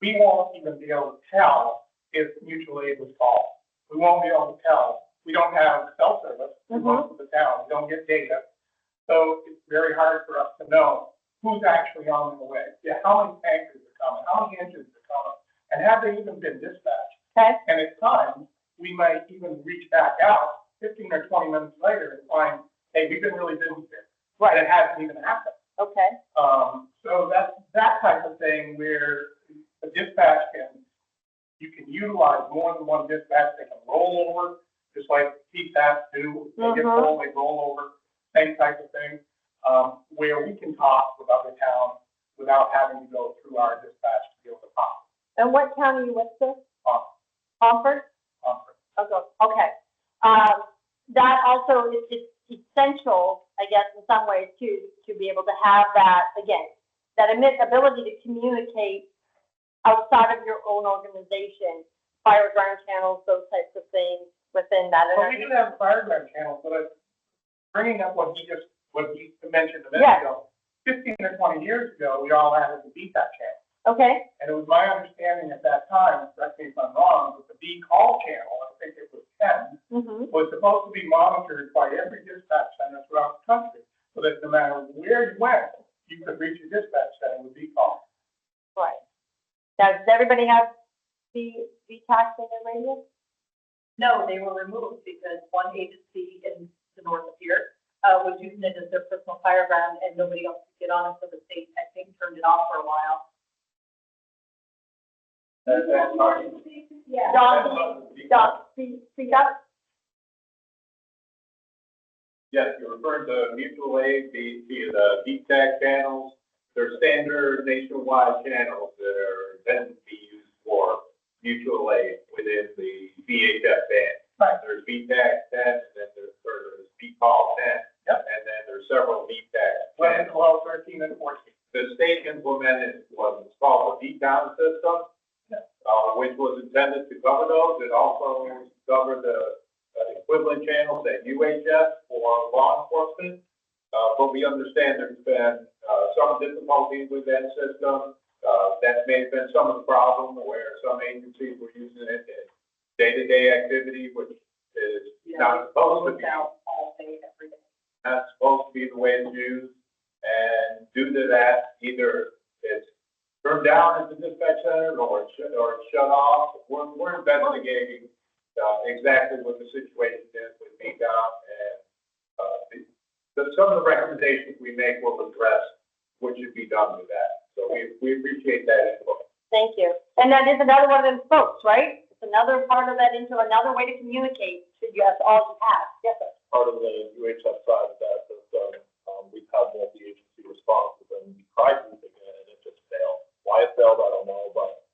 we won't even be able to tell if mutual aid was called. We won't be able to tell. We don't have cell service in most of the town. We don't get data. So it's very hard for us to know who's actually on the way. Yeah, how many tankers are coming? How many engines are coming? And have they even been dispatched? Okay. And at times, we might even reach back out 15 or 20 minutes later and find, hey, we've been really busy here. Right. And it hasn't even happened. Okay. So that's that type of thing where the dispatch you can utilize more than one dispatch. They can roll over, just like PSATs do. They get full, they roll over, same type of thing. Where we can talk with other towns without having to go through our dispatch to be able to pop. And what county you with, sir? Pop. Pomfret? Okay. That also is essential, I guess, in some ways too, to be able to have that, again, that ability to communicate outside of your own organization, fire ground channels, those types of things within that. But we do have fireground channels, but bringing up what he mentioned a minute Yes. ago, 15 or 20 years ago, we all had the VTAC channel. Okay, And it was my understanding at that time, correct me if I'm wrong, that the V call channel, I think it was 10, was supposed to be monitored by every dispatch center throughout the country, so that no matter where you went, you could reach your dispatch center with V call. right. Now, does everybody have VTAC in their radio? No, they were removed because one agency in the north of here, was using it as their personal fire ground and nobody else could get on it, so the state, I think, turned it off for a while. Yeah. Don, speak up. Yes, you're referring to mutual aid via the VTAC channels. They're standard nationwide channels that are intended to be used for mutual aid within the VHF band. Right. There's VTAC 10, and then there's VCall 10, Yep. and then there's several VTAC 11, 10. 12, 13, and 14. The state implemented what's called a V-Down system, which was intended to cover those. It also covered the equivalent channels at UHF for law enforcement. But we understand there's been some difficulties with that system. That may have been some of the problem where some agencies were using it in day-to-day activity, which is not supposed to be. All day, every day. Not supposed to be the way it's used. And due to that, either it's turned down at the dispatch center or it's shut off. We're investigating exactly what the situation is with VDOT, and some of the recommendations we make will address what should be done with that. So we appreciate that input. Thank you. And that is another one of them folks, right? It's another part of that into another way to communicate to you, that's all you have. Yes, sir. Part of the UHF side of that is, we've had multi-agency responses and we tried using it and it just failed. Why it failed, I don't know, but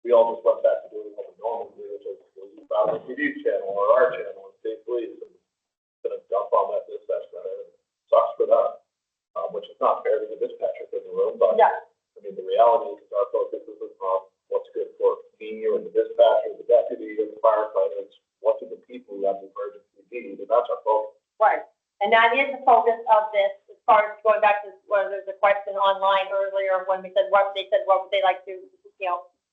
we all just went back to doing what we normally do, which is we found a TV channel or our channel and State Police and gonna dump on that dispatch center. Sucks for them, which is not fair to the dispatcher in the room, but Yeah. I mean, the reality is our focus is on what's good for me and the dispatcher, the deputy, and the firefighters, what do the people who have the emergency need, and that's our focus. Right. And that is the focus of this, as far as going back to, well, there's a question online earlier when we said what would they like to,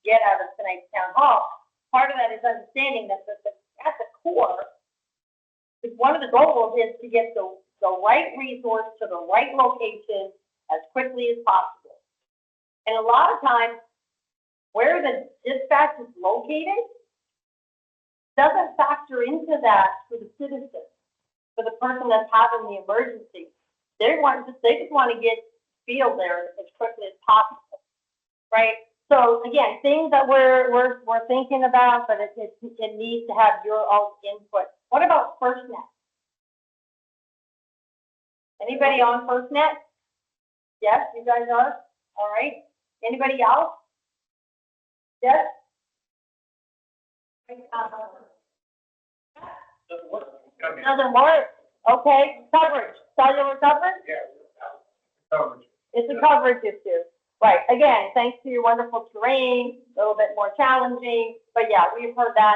get out of tonight's town hall. Part of that is understanding that at the core, one of the goals is to get the right resource to the right location as quickly as possible. And a lot of times, where the dispatch is located doesn't factor into that for the citizen, for the person that's having the emergency. They just want to get field there as quickly as possible, right? So again, things that we're thinking about, but it needs to have your own input. What about FirstNet? Anybody on FirstNet? Yes, you guys are. All right. Anybody else? Yes. Doesn't work. Okay. Coverage. Cellular coverage. Yeah. Coverage. It's a coverage issue. Right. Again, thanks to your wonderful terrain, a little bit more challenging. But yeah, we've heard that,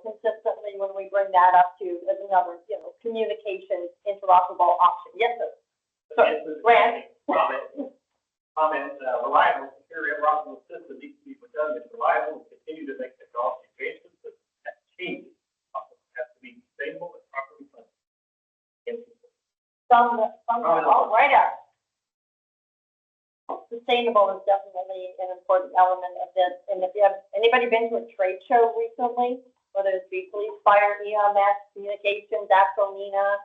consistently when we bring that up to as another, communication interoperable option. Yes, sir. So, Grant. Comment, reliable, secure, interoperable system needs to be redundant, reliable, and continue to make technology changes, but that change has to be sustainable and properly funded. Right up. Sustainable is definitely an important element of this. And if you have, anybody been to a trade show recently, whether it's be police, fire, EMS, communications, ACONINA,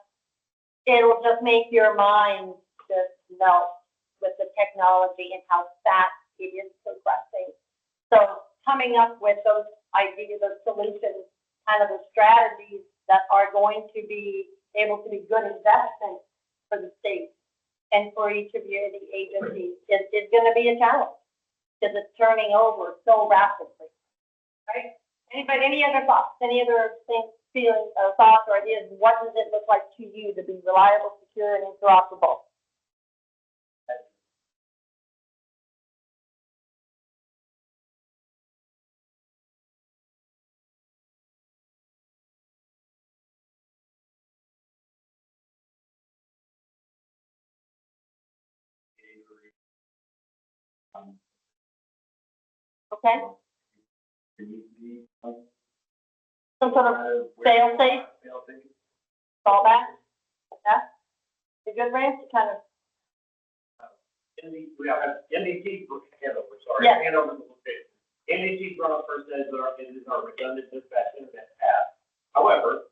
it'll just make your mind just melt with the technology and how fast it is progressing. So coming up with those ideas, those solutions, kind of the strategies that are going to be able to be good investments for the state and for each of you, the agencies, is gonna be a challenge, because it's turning over so rapidly, right? Anybody, any other thoughts, any other things, feelings, or thoughts or ideas? What does it look like to you to be reliable, secure, and interoperable? Okay? Some sort of fail-safe, fallback? Yeah? You good, Rance? You kind of, We have NDT for Hanover, sorry, Yeah. Hanover location. NDT for our first is our redundant dispatch internet path. However,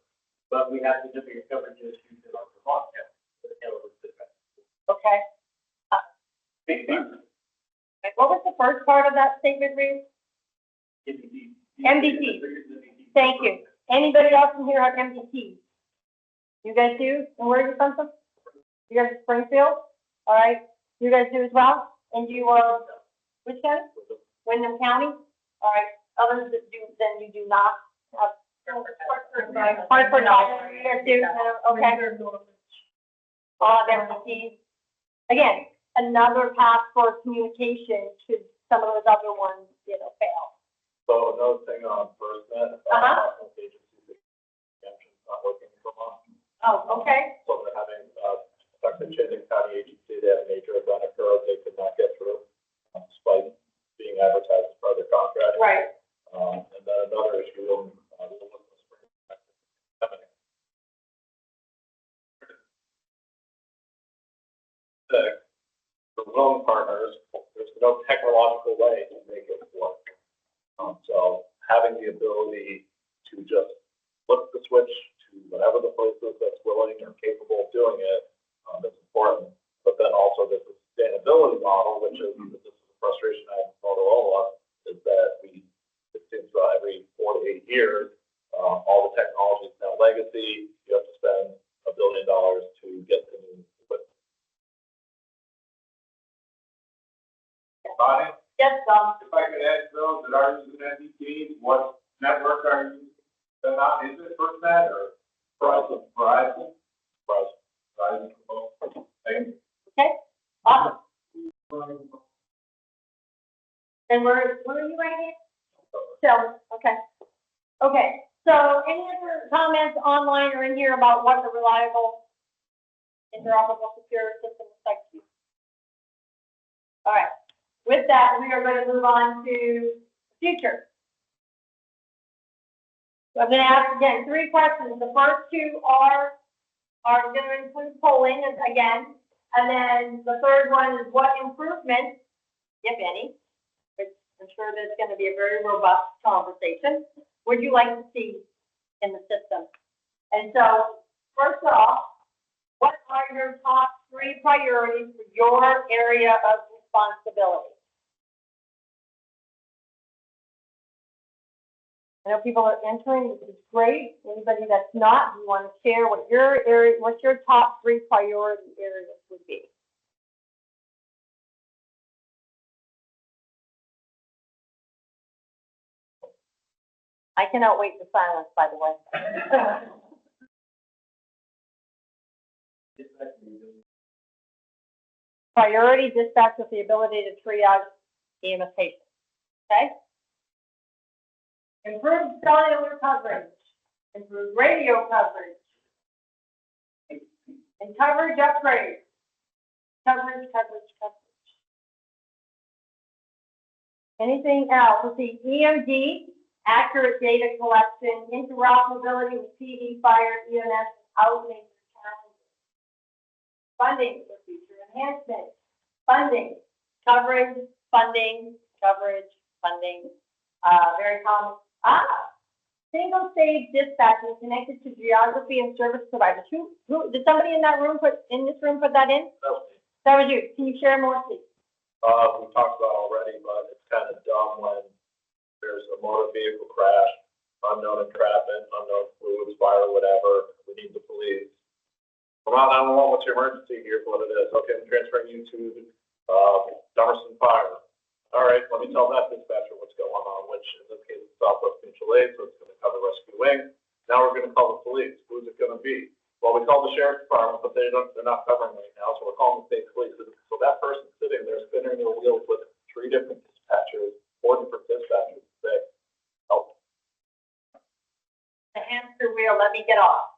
but we have significant coverage issues in our Vermont county, with Hanover dispatch. okay. What was the first part of that statement, Reed? NDT. MDT. Thank you. Anybody else in here have MDT? You guys do? And where are you from? You guys are Springfield? All right. You guys do as well? And you, which county? Wyndham County? All right. Others that do, then you do not have. Hartford, no. You guys do? Okay. All have MDT. Again, another path for communication should some of those other ones, fail. So another thing on FirstNet, agencies, not working in Vermont. Oh, okay. So they're having, affected Chittenden County agency, they had a major event occur, they could not get through, despite being advertised as part of their contract. Right. And then another issue, the loan partners, there's no technological way to make it work. So having the ability to just flip the switch to whatever the place is that's willing or capable of doing it, is important. But then also the sustainability model, which is, this is the frustration I have with Motorola, is that it seems about every 4 to 8 years, all the technology is now legacy. You have to spend $1 billion to get the new equipment. Bonnie, Yes, if I could ask those that are using NDT, what network are you using? Is it FirstNet or Verizon? Verizon? Thank you. okay, awesome. And where are you right here? So, okay. Okay, so any other comments online or in here about what a reliable, interoperable, secure system looks like to you? All right, with that, we are going to move on to future. So I'm going to ask again 3 questions. The first 2 are going to include polling again, and then the third one is what improvements, if any, which I'm sure there's going to be a very robust conversation, would you like to see in the system? And so, first off, what are your top 3 priorities for your area of responsibility? I know people are entering, which is great. Anybody that's not, you want to share what your area, what your top 3 priority areas would be? I cannot wait for silence, by the way. Priority dispatch with the ability to triage EMS patients, okay? Improved cellular coverage, improved radio coverage, and coverage upgrades. Coverage. Anything else? Let's see, EMD, accurate data collection, interoperability with PD, fire, EMS, outmaking challenges. Funding for future enhancement. Funding, coverage, funding, very common. Single stage dispatching connected to geography and service providers. Who did somebody in this room put that in? That was you. Can you share more, please? We talked about already, but it's kind of dumb when there's a motor vehicle crash, unknown entrapment, unknown fluids, fire, whatever. We need the police Vermont 911, what's your emergency? Here's what it is. Okay, I'm transferring you to, Dummerston Fire. All right, let me tell that dispatcher what's going on, which in this case is Southwest Mutual Aid, so it's gonna cover rescue wing. Now we're gonna call the police. Who's it gonna be? Well, we called the sheriff's department, but they're not covering right now, so we're calling the state police. So that person sitting there spinning their wheels with 3 different dispatchers, 4 different dispatchers to say, help. The hamster wheel, let me get off.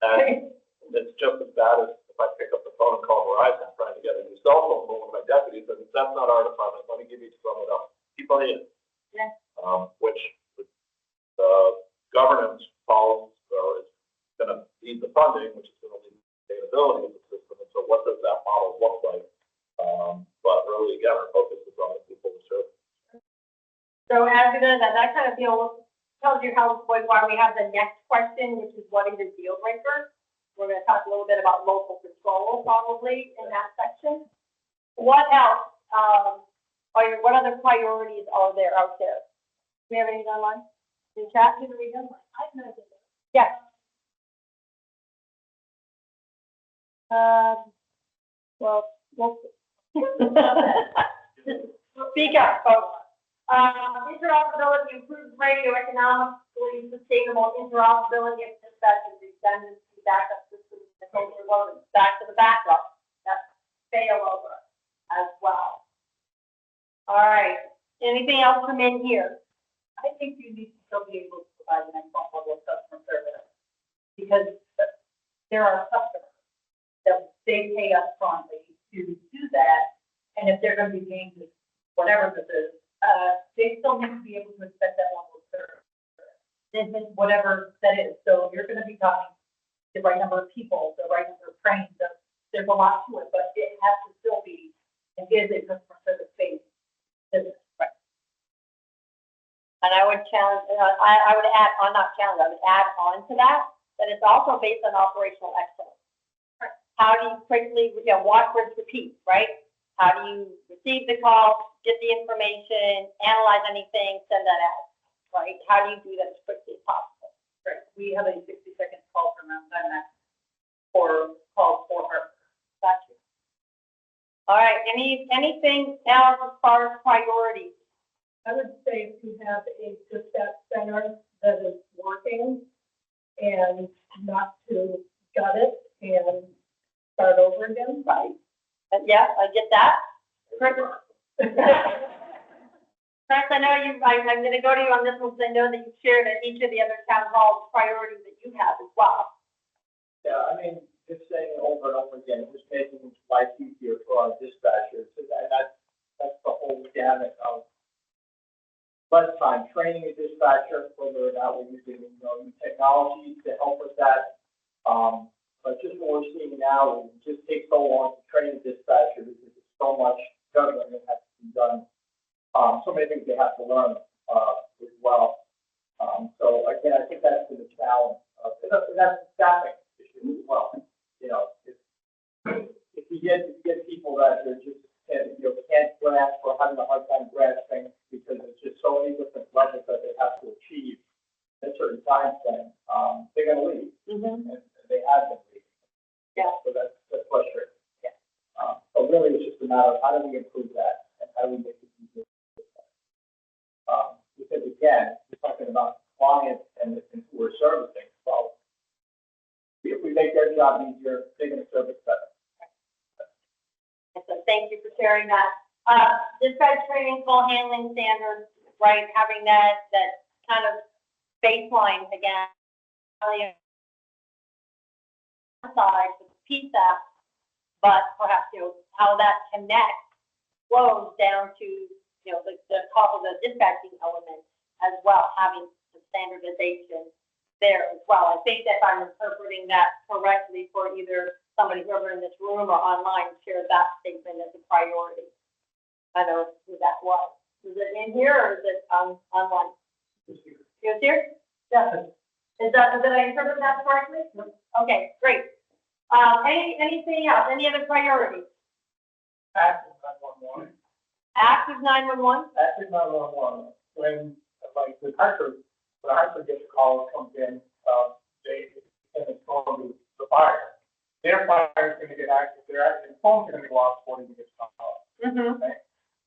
And it's just as bad as if I pick up the phone and call Verizon trying to get a new cell phone from one of my deputies, and that's not our department, let me give you to someone else. Keep on in. Yeah. Which the governance follows, or is gonna lead the funding, which is gonna lead the sustainability of the system. And so what does that model look like? But really, again, our focus is on the people we serve. So as we go to that kind of deal tells you how, why we have the next question, which is what is a deal breaker? We're gonna talk a little bit about local control probably in that section. What else, what other priorities are there out there? Do we have anything online? In chat, did we go? Yes. Well, speak up, folks. Interoperability, improved radio, economically sustainable interoperability of dispatches, redundancy, backup systems, and culture loading. Back to the backup. That's failover as well. All right. Anything else come in here? I think you need to still be able to provide an excellent level of customer service, because there are customers that they pay us promptly to do that, and if they're gonna be paying this, whatever this is, they still need to be able to expect that level of service. This is whatever that is, so you're gonna be talking the right number of people, the right number of trains, there's a lot to it, but it has to still be, and is a customer service based business. And I would challenge, I would add, not challenge, I would add on to that it's also based on operational excellence. How do you quickly, watch, rinse, repeat, right? How do you receive the call, get the information, analyze anything, send that out, right? How do you do that as quickly as possible? Right, we have a 60-second call from Mount Sinai for calls for her. Got you. All right, anything else as far as priorities? I would say to have a dispatch center that is working and not to gut it and start over again. Right. Yeah, I get that. Chris, I know I'm going to go to you on this one because I know that you shared at each of the other town halls priorities that you have as well. Yeah, I mean, just saying it over and over again, just making life easier for our dispatchers, and that's the whole gamut of less time training a dispatcher, whether or not we're using, new technology to help with that. But just what we're seeing now, it just takes so long to train a dispatcher because there's so much juggling that has to be done. So many things they have to learn as well. So again, I think that's been the challenge. And that's a staffing issue as well. If you get people that are just can't grasp or having a hard time grasping because it's just so many different levels that they have to achieve in a certain time frame, they're going to leave, and they have been leaving. Yeah. So that's frustrating. Yeah. So really, it's just a matter of how do we improve that and how do we make it easier. Because again, we're talking about clients and who we're servicing. So if we make their job easier, they're going to service better. So thank you for sharing that. Dispatch training, full handling standards, right? Having that kind of baseline again. Side with the PSAP, but perhaps how that connects flows down to the dispatching element as well, having the standardization there as well. I think that if I'm interpreting that correctly for either somebody whoever in this room or online shared that statement as a priority. I don't know who that was. Is it in here or is it online? It was here? Yeah. Did I interpret that correctly? Okay, great. Anything else? Any other priorities? Active 911. Active 911? Active 911, when, like, when Hartford gets a call, comes in, they, and it's going to the fire. their fire is gonna get active, their phone's gonna go off before it even gets off. Mm-hmm.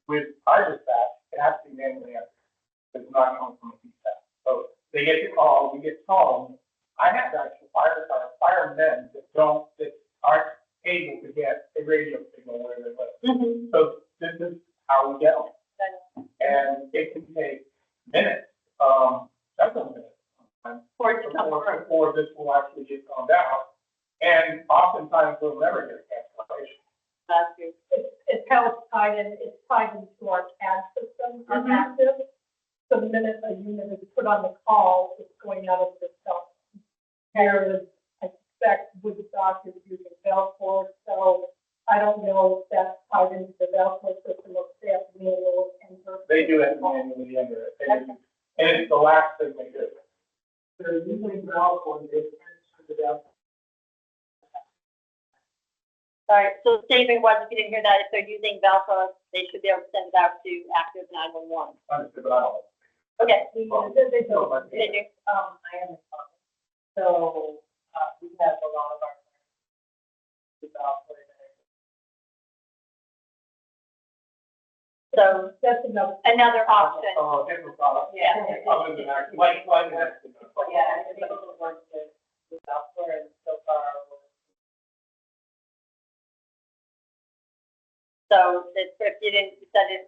With our dispatch, it has to be manually answered. It's not coming from a dispatch. So they get the call, we get calls. I have actual firemen that aren't able to get a radio signal where they live. Mm-hmm. So this is how we get them. And it can take minutes, several minutes sometimes, For it to come through. before this will actually get found out. And oftentimes we'll never get a cancellation. That's good. It's how it's tied in, it's tied into our CAD system, our active. So the minute a unit is put on the call, it's going out of the cell. Whereas I suspect Woodstock is using Valesforce, so I don't know if that's tied into the Valesforce system or if they have to manually enter. They do it manually under it. And it's the last thing they do. They're using Valesforce, they send it out. All right, so the statement was, if you didn't hear that, if they're using Velcro, they should be able to send it out to active 911. Understood, but I don't. Okay. They do. They do. I am responsible. So, we have a lot of our. So That's another. another option. Oh, different product. Yeah. Other than that, like that. Yeah, I think it works with software and so far. So if you didn't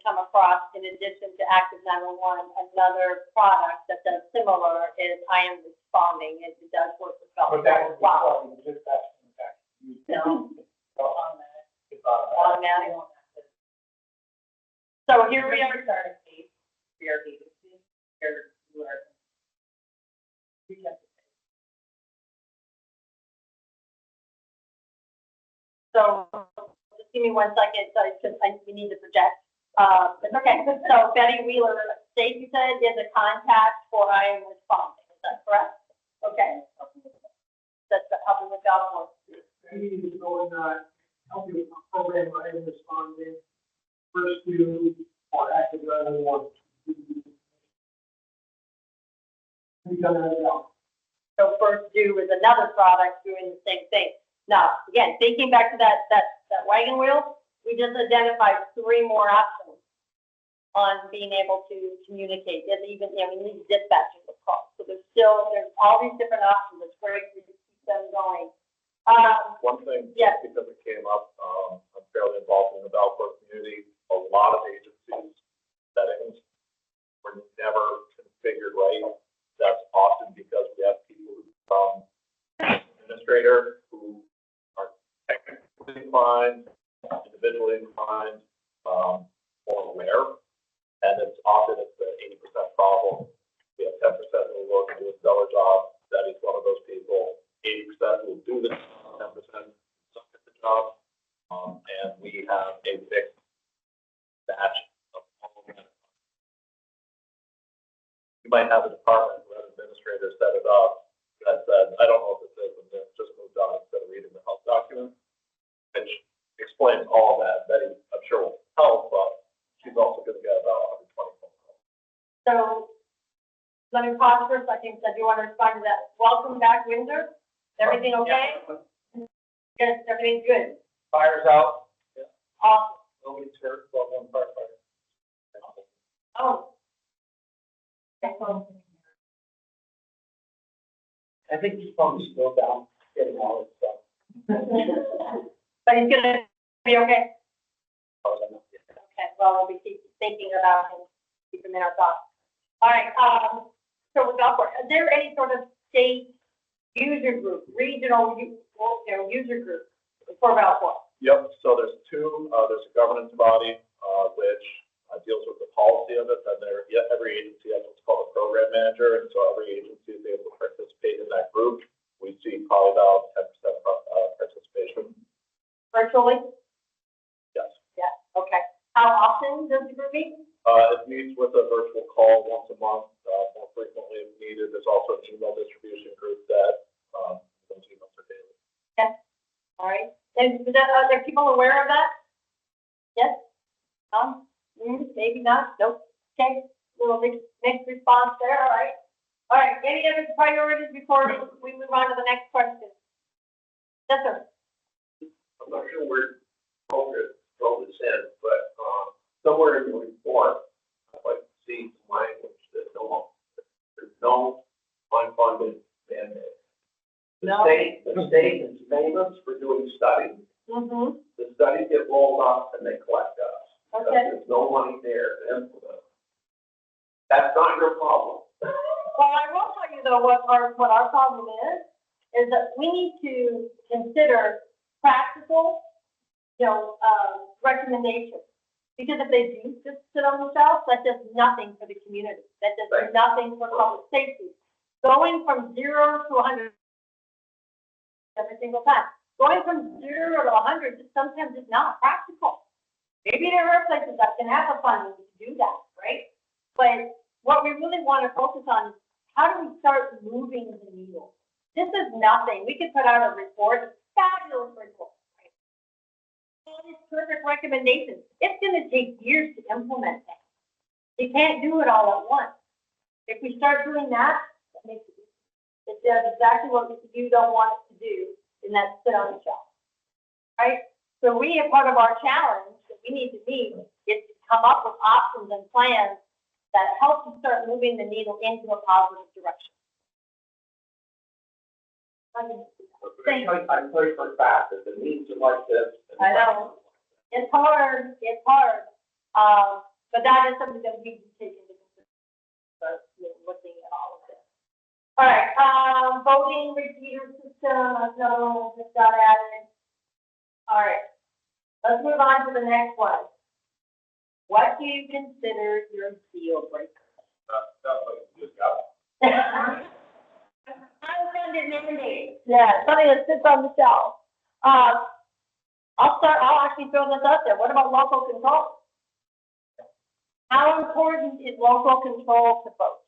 come across, in addition to active 911, another product that does similar is I Am Responding. It does work with But Velcro that as was well. just that. No. Automatic. It's automatic. Automatic. So here we are. Starting case, we are agency, here you are. We have to pay. So just give me 1 second, so we need to project. But okay, so Betty Wheeler, State, you said, is a contact for I Am Responding. Is that correct? Okay. That's helping with Velcro. Maybe you go and, help you with a program, I am responding, first due, or active 911. We've done that now. So First Due is another product doing the same thing. Now, again, thinking back to that wagon wheel, we just identified 3 more options on being able to communicate. There's even, we need dispatching the call. So there's all these different options. It's great to keep them going. One thing, Yes. because it came up, I'm fairly involved in the Valcourt community. A lot of agencies' settings were never configured right. That's often because we have people who administrator who are technically inclined, individually inclined, or aware. And it's often the 80% problem. We have 10% who will do a stellar job. That is one of those people. 80% will do the 10% suck at the job. And we have a mixed batch of all of that. You might have a department where an administrator set it up that said, I don't know what this is, and then just moved on instead of reading the help document, which explains all that. Betty, I'm sure will help, but she's also going to get about 120 phone calls. So let me pause for a second. So do you want to respond to that? Welcome back, Windsor. Is everything okay? Good. Everything's good. Fire's out. Awesome. Nobody's hurt, but one firefighter. Oh. I think he's probably still down, getting all this stuff. But he's gonna be okay. Okay, well, we'll be thinking about him, keep him in our thoughts. All right, so with Valcourt, is there any sort of state user group, regional, user group for Valcourt? Yep, so there's 2, there's a governance body, which deals with the policy of it, and every agency has what's called a program manager, and so every agency is able to participate in that group. We see probably about 10% participation. Virtually? Yes. Yeah, okay. How often does the group meet? It meets with a virtual call once a month, more frequently if needed. There's also an email distribution group that, those emails are daily. Okay, all right. And are there people aware of that? Yes? No? Maybe not? Nope. Okay, little mixed response there, all right. All right, any other priorities before we move on to the next question? Yes, sir. I'm not sure where appropriate to throw this in, but, somewhere in the report, I'd like to see some language that there's no unfunded mandate. No. The state is famous for doing studies. Mm-hmm, The studies get rolled up and they collect us. Because okay. there's no money there to implement. That's not your problem. Well, I will tell you though, what our problem is that we need to consider practical, recommendations. Because if they do just sit on the shelf, that does nothing for the community. That does Right. nothing for public safety. Going from 0 to 100 every single time. Going from 0 to 100 just sometimes is not practical. Maybe there are places that can have the funding to do that, right? But what we really want to focus on is how do we start moving the needle? This is nothing. We could put out a report, a fabulous report, right? All these perfect recommendations. It's going to take years to implement that. You can't do it all at once. If we start doing that, it does exactly what you don't want it to do, and that's sit on the shelf, right? So we, a part of our challenge that we need to meet is to come up with options and plans that help to start moving the needle into a positive direction. Thank you. I play for fact that the needs are like this. I know. It's hard, but that is something that we need to take into consideration, looking at all of this. All right, voting repeater system, that's another one that just got added. All right, let's move on to the next one. What do you consider your deal breaker? That's like, just got Unfunded mandate. Yeah, something that sits on the shelf. I'll actually throw this out there. What about local control? How important is local control to folks?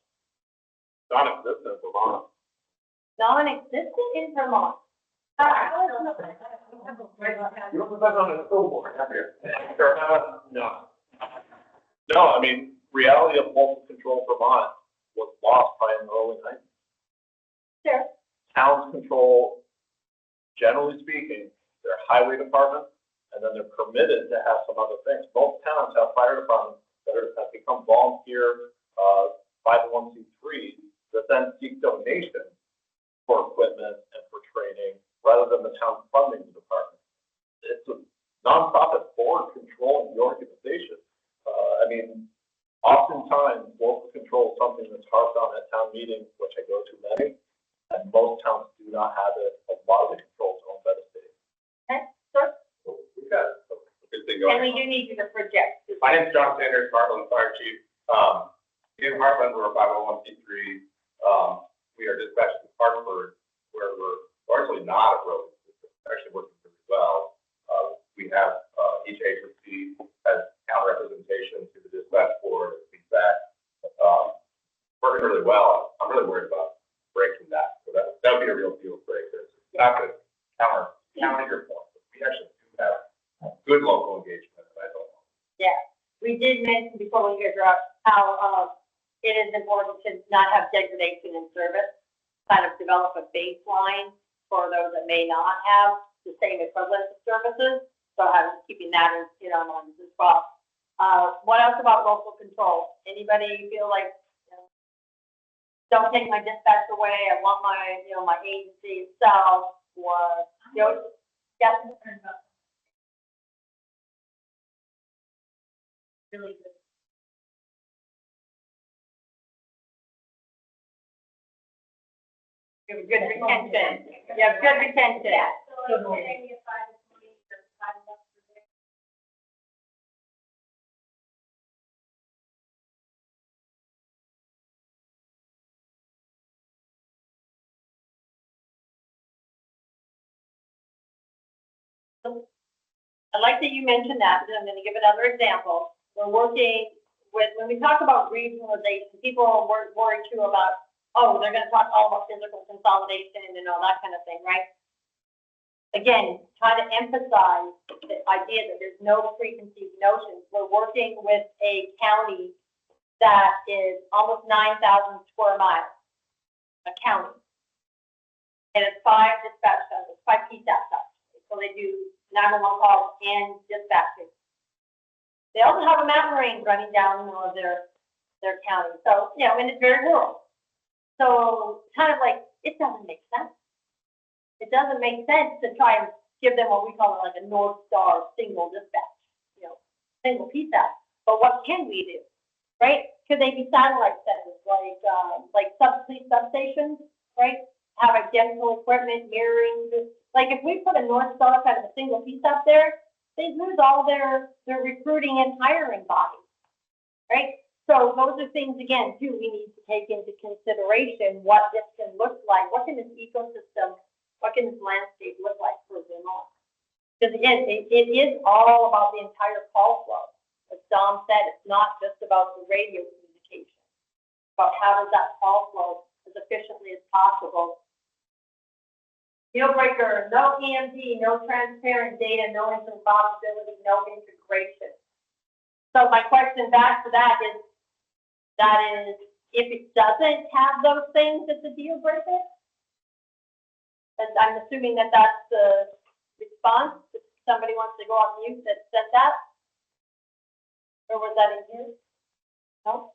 non-existent in Vermont. Non-existent in Vermont. You don't depend on a school board, have you? No. No, I mean, reality of local control Vermont was lost by in the early 90s. Sure. Towns control, generally speaking, their highway department, and then they're permitted to have some other things. Most towns have fire departments that become volunteer, 501c3s that then seek donations for equipment and for training, rather than the town funding the department. It's a nonprofit board controlling the organization. I mean, oftentimes local control is something that's harped on at town meetings, which I go to many, and most towns do not have it. A lot of the controls owned by the state. Okay, sure. We've got a good thing And going. we do need you to project. My name's John Sanders, Heartland Fire Chief. In Heartland, we're a 501c3. We are dispatched to Hartford, where we're largely not a road system, actually working really well. We have each agency has counter representation to the dispatch board, feedback. Working really well. I'm really worried about breaking that. So that would be a real deal breaker. It's not going to counter your point, but we actually do have good local engagement, and I don't know. Yeah, we did mention before we figure out how it is important to not have degradation in service, kind of develop a baseline for those that may not have the same equivalent of services. So keeping that in our minds as well. What else about local control? Anybody feel like, don't take my dispatch away, I want my, my agency itself, or, yes? Really good. You have good retention. You have good retention. I like that you mentioned that, because I'm going to give another example. We're working with, when we talk about regionalization, people are worried too about, they're going to talk all about physical consolidation and all that kind of thing, right? Again, try to emphasize the idea that there's no preconceived notions. We're working with a county that is almost 9,000 square miles, a county. And it's 5 dispatch centers, 5 PSAT centers. So they do 911 calls and dispatching. They also have a mountain range running down the middle of their county. So, you know, and it's very rural. So kind of like, it doesn't make sense. It doesn't make sense to try and give them what we call like a North Star single dispatch, you know, single PSAT. But what can we do, right? Could they be satellite centers, like police substations, right? Have identical equipment, mirroring, like if we put a North Star kind of a single piece up there, they lose all their recruiting and hiring bodies, right? So those are things, again, too, we need to take into consideration what this can look like. What can this ecosystem, what can this landscape look like for Vermont? Because again, it is all about the entire call flow. As Dom said, it's not just about the radio communication, but how does that call flow as efficiently as possible. Deal breaker, no EMD, no transparent data, no interoperability, no integration. So my question back to that is, if it doesn't have those things, it's a deal breaker? And I'm assuming that that's the response. If somebody wants to go on mute that said that? Or was that in here? No?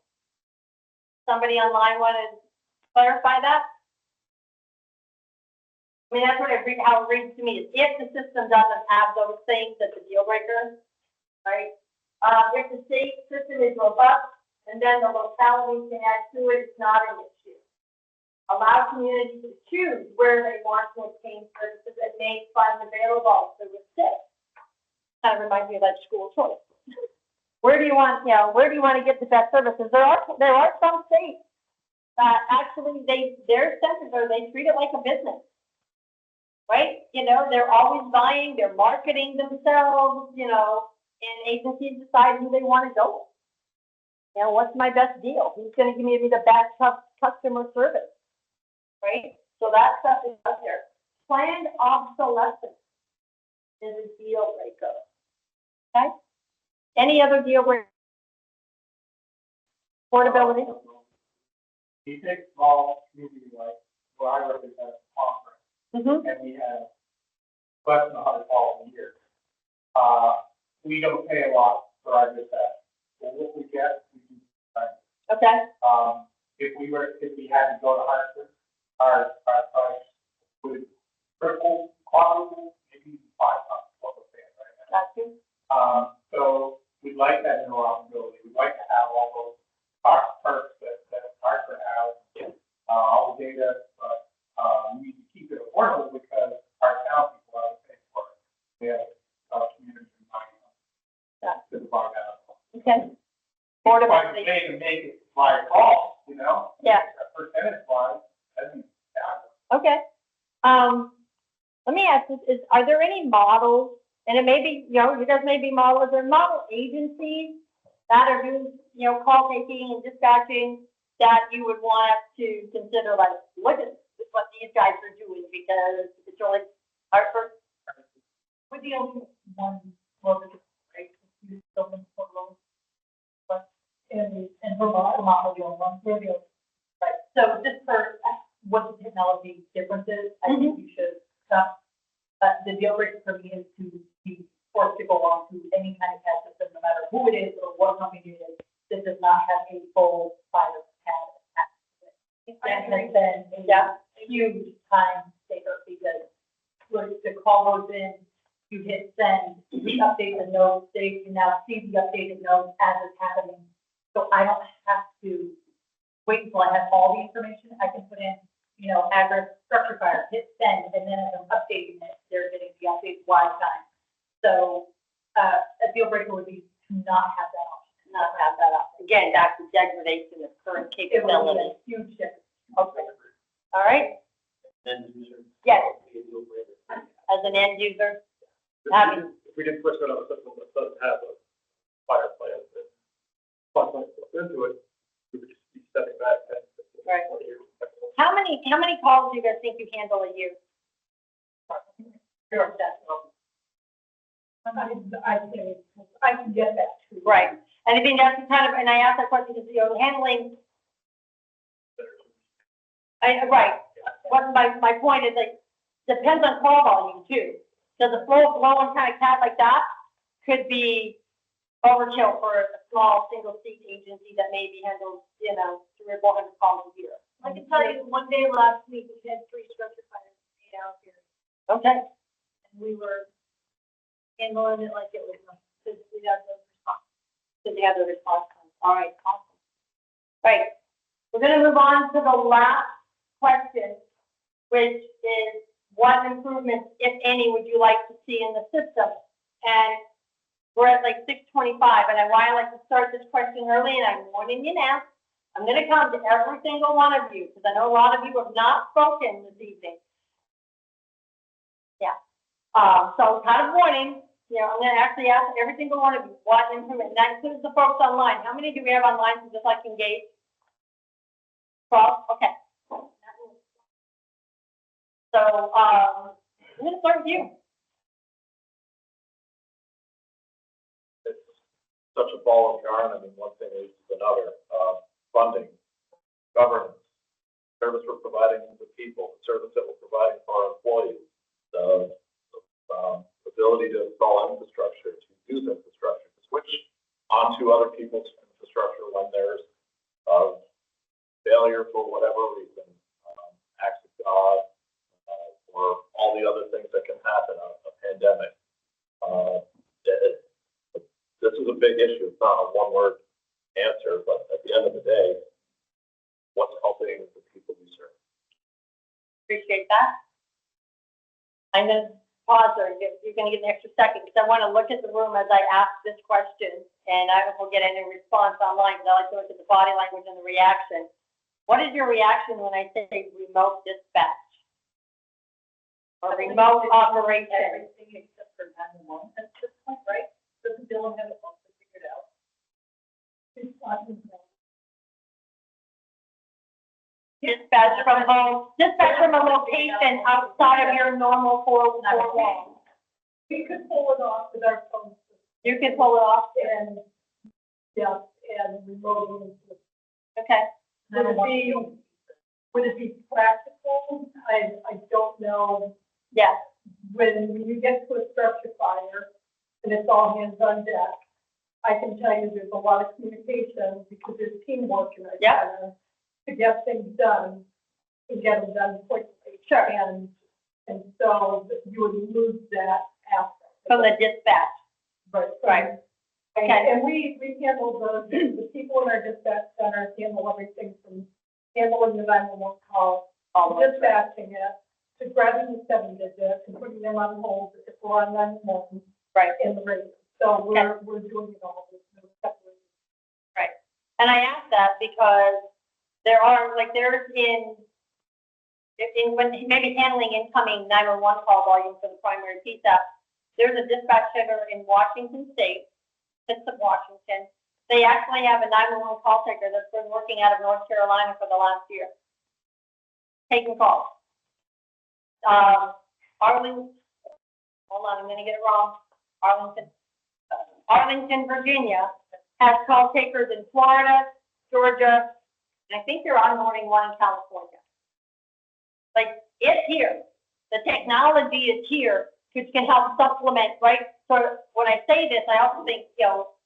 Somebody online want to clarify that? I mean, that's what how it reads to me, is if the system doesn't have those things, that's a deal breaker, right? If the state system is robust, and then the locality can add to it, it's not an issue. Allow communities to choose where they want to obtain services and make funds available to the sick. Kind of reminds me of like school choice. Where do you want to get the best services? There are some states that actually their centers they treat it like a business. Right? You know, they're always buying, they're marketing themselves, you know, and agencies decide who they want to go with. You know, what's my best deal? Who's going to give me the best customer service? Right? So that stuff is out there. Planned obsolescence is a deal breaker. Okay? Any other deal breaker? Portability? You take small community like where I represent Congress, Mm-hmm. and we have less than 100 calls a year. We don't pay a lot for our dispatch. But what we get, we do. Okay. If we had to go to Hartford, our price would triple, quadruple, maybe 5 times what we're paying right now. Got you. So we'd like that interoperability. We'd like to have all those perks that Hartford has, all the data, but we need to keep it affordable because our town people are paying for it. We have community in mind. To buy that. Okay. Find a Portability. way to make it by call, you know? Yeah. Percentage wise, that'd be fabulous. Okay. Let me ask this, are there any models, and it may be, you know, you guys may be models, are model agencies that are doing, you know, call taking and dispatching that you would want us to consider, like, look at what these guys are doing, because it's really Hartford? Would the only one, well, right, you still in Portland, but in Vermont, will be on one, we're the only. Right, so just for what the technology differences, I think you should stop. The deal breaker for me is to be forced to go on to any kind of CAD system, no matter who it is or what company it is, that does not have a full file CAD. That has been a huge time saver, because when the call goes in, you hit send, you update the notes, they can now see the updated notes as it's happening. So I don't have to wait until I have all the information. I can put in, you know, address, structure fire, hit send, and then as I'm updating it, they're getting the update live time. So a deal breaker would be to not have that option. Not have that up. Again, that's the degradation of current It would be capability. a huge difference. Okay. All right. Yes. As an end user, having, If we didn't push that on a system that doesn't have a fire plan that plugs into it, we would just be stepping back 10, 15, Right. 20 years. how many calls do you guys think you handle a year? Sure, that's I can get that too. Right. And I think that's kind of, and I asked that question because, you know, handling, right. What my point is, like, depends on call volume too. Because a full-blown kind of cat like that could be overkill for a small, single-seat agency that maybe handles, 300 or 400 calls a year. I can tell you, one day last week, we had 3 structure fires in 8 hours here, Okay. and we were handling it like it was, because we had those response. So they have the response time. All right, awesome. Right. We're gonna move on to the last question, which is what improvements, if any, would you like to see in the system? And we're at like 6:25, and why I like to start this question early, and I'm warning you now. I'm gonna come to every single one of you, because I know a lot of you have not spoken this evening. Yeah. So kind of warning, I'm gonna actually ask every single one of you, what improvement, and that includes the folks online. How many do we have online who just like engage? 12, okay. So, I'm gonna start with you. It's such a ball of yarn. I mean, one thing leads to another. Funding, governance, service we're providing to the people, service that we're providing for our employees, the ability to install infrastructure, to use infrastructure, to switch onto other people's infrastructure when there's failure for whatever reason, acts of God, or all the other things that can happen, a pandemic. This is a big issue. It's not a one-word answer, but at the end of the day, what's helping the people we serve? Appreciate that. I'm gonna pause there, you're gonna get an extra second, because I wanna look at the room as I ask this question, and I will get any response online, because I like to look at the body language and the reaction. What is your reaction when I say remote dispatch? Or remote operation? Everything except for 911 at this point, right? Doesn't Dylan have it all figured out? Dispatch from home, dispatch from a location outside of your normal four walls. We could pull it off with our phone system You can pull it off, and, yeah, and remote it. okay? Would it be practical? I don't know. Yes, When you get to a structure fire and it's all hands on deck, I can tell you there's a lot of communication because there's teamwork in our Yep. center to get things done and get them done quickly. Sure. And so you would lose that aspect. from the dispatch, But, right. Okay. And we handle the people in our dispatch center handle everything from handling the 911 call, All of it. dispatching it, to grabbing the 7 digits and putting them on hold if we're on 911 Right. in the radio. So we're doing it all. Right. And I ask that because there are, like, there's when maybe handling incoming 911 call volume for the primary PSAP, there's a dispatch center in Washington State, of Washington. They actually have a 911 call taker that's been working out of North Carolina for the last year, taking calls. Arlington, hold on, I'm gonna get it wrong. Arlington, Virginia has call takers in Florida, Georgia, and I think they're onboarding one in California. Like, it's here. The technology is here, which can help supplement, right? So when I say this, I also think,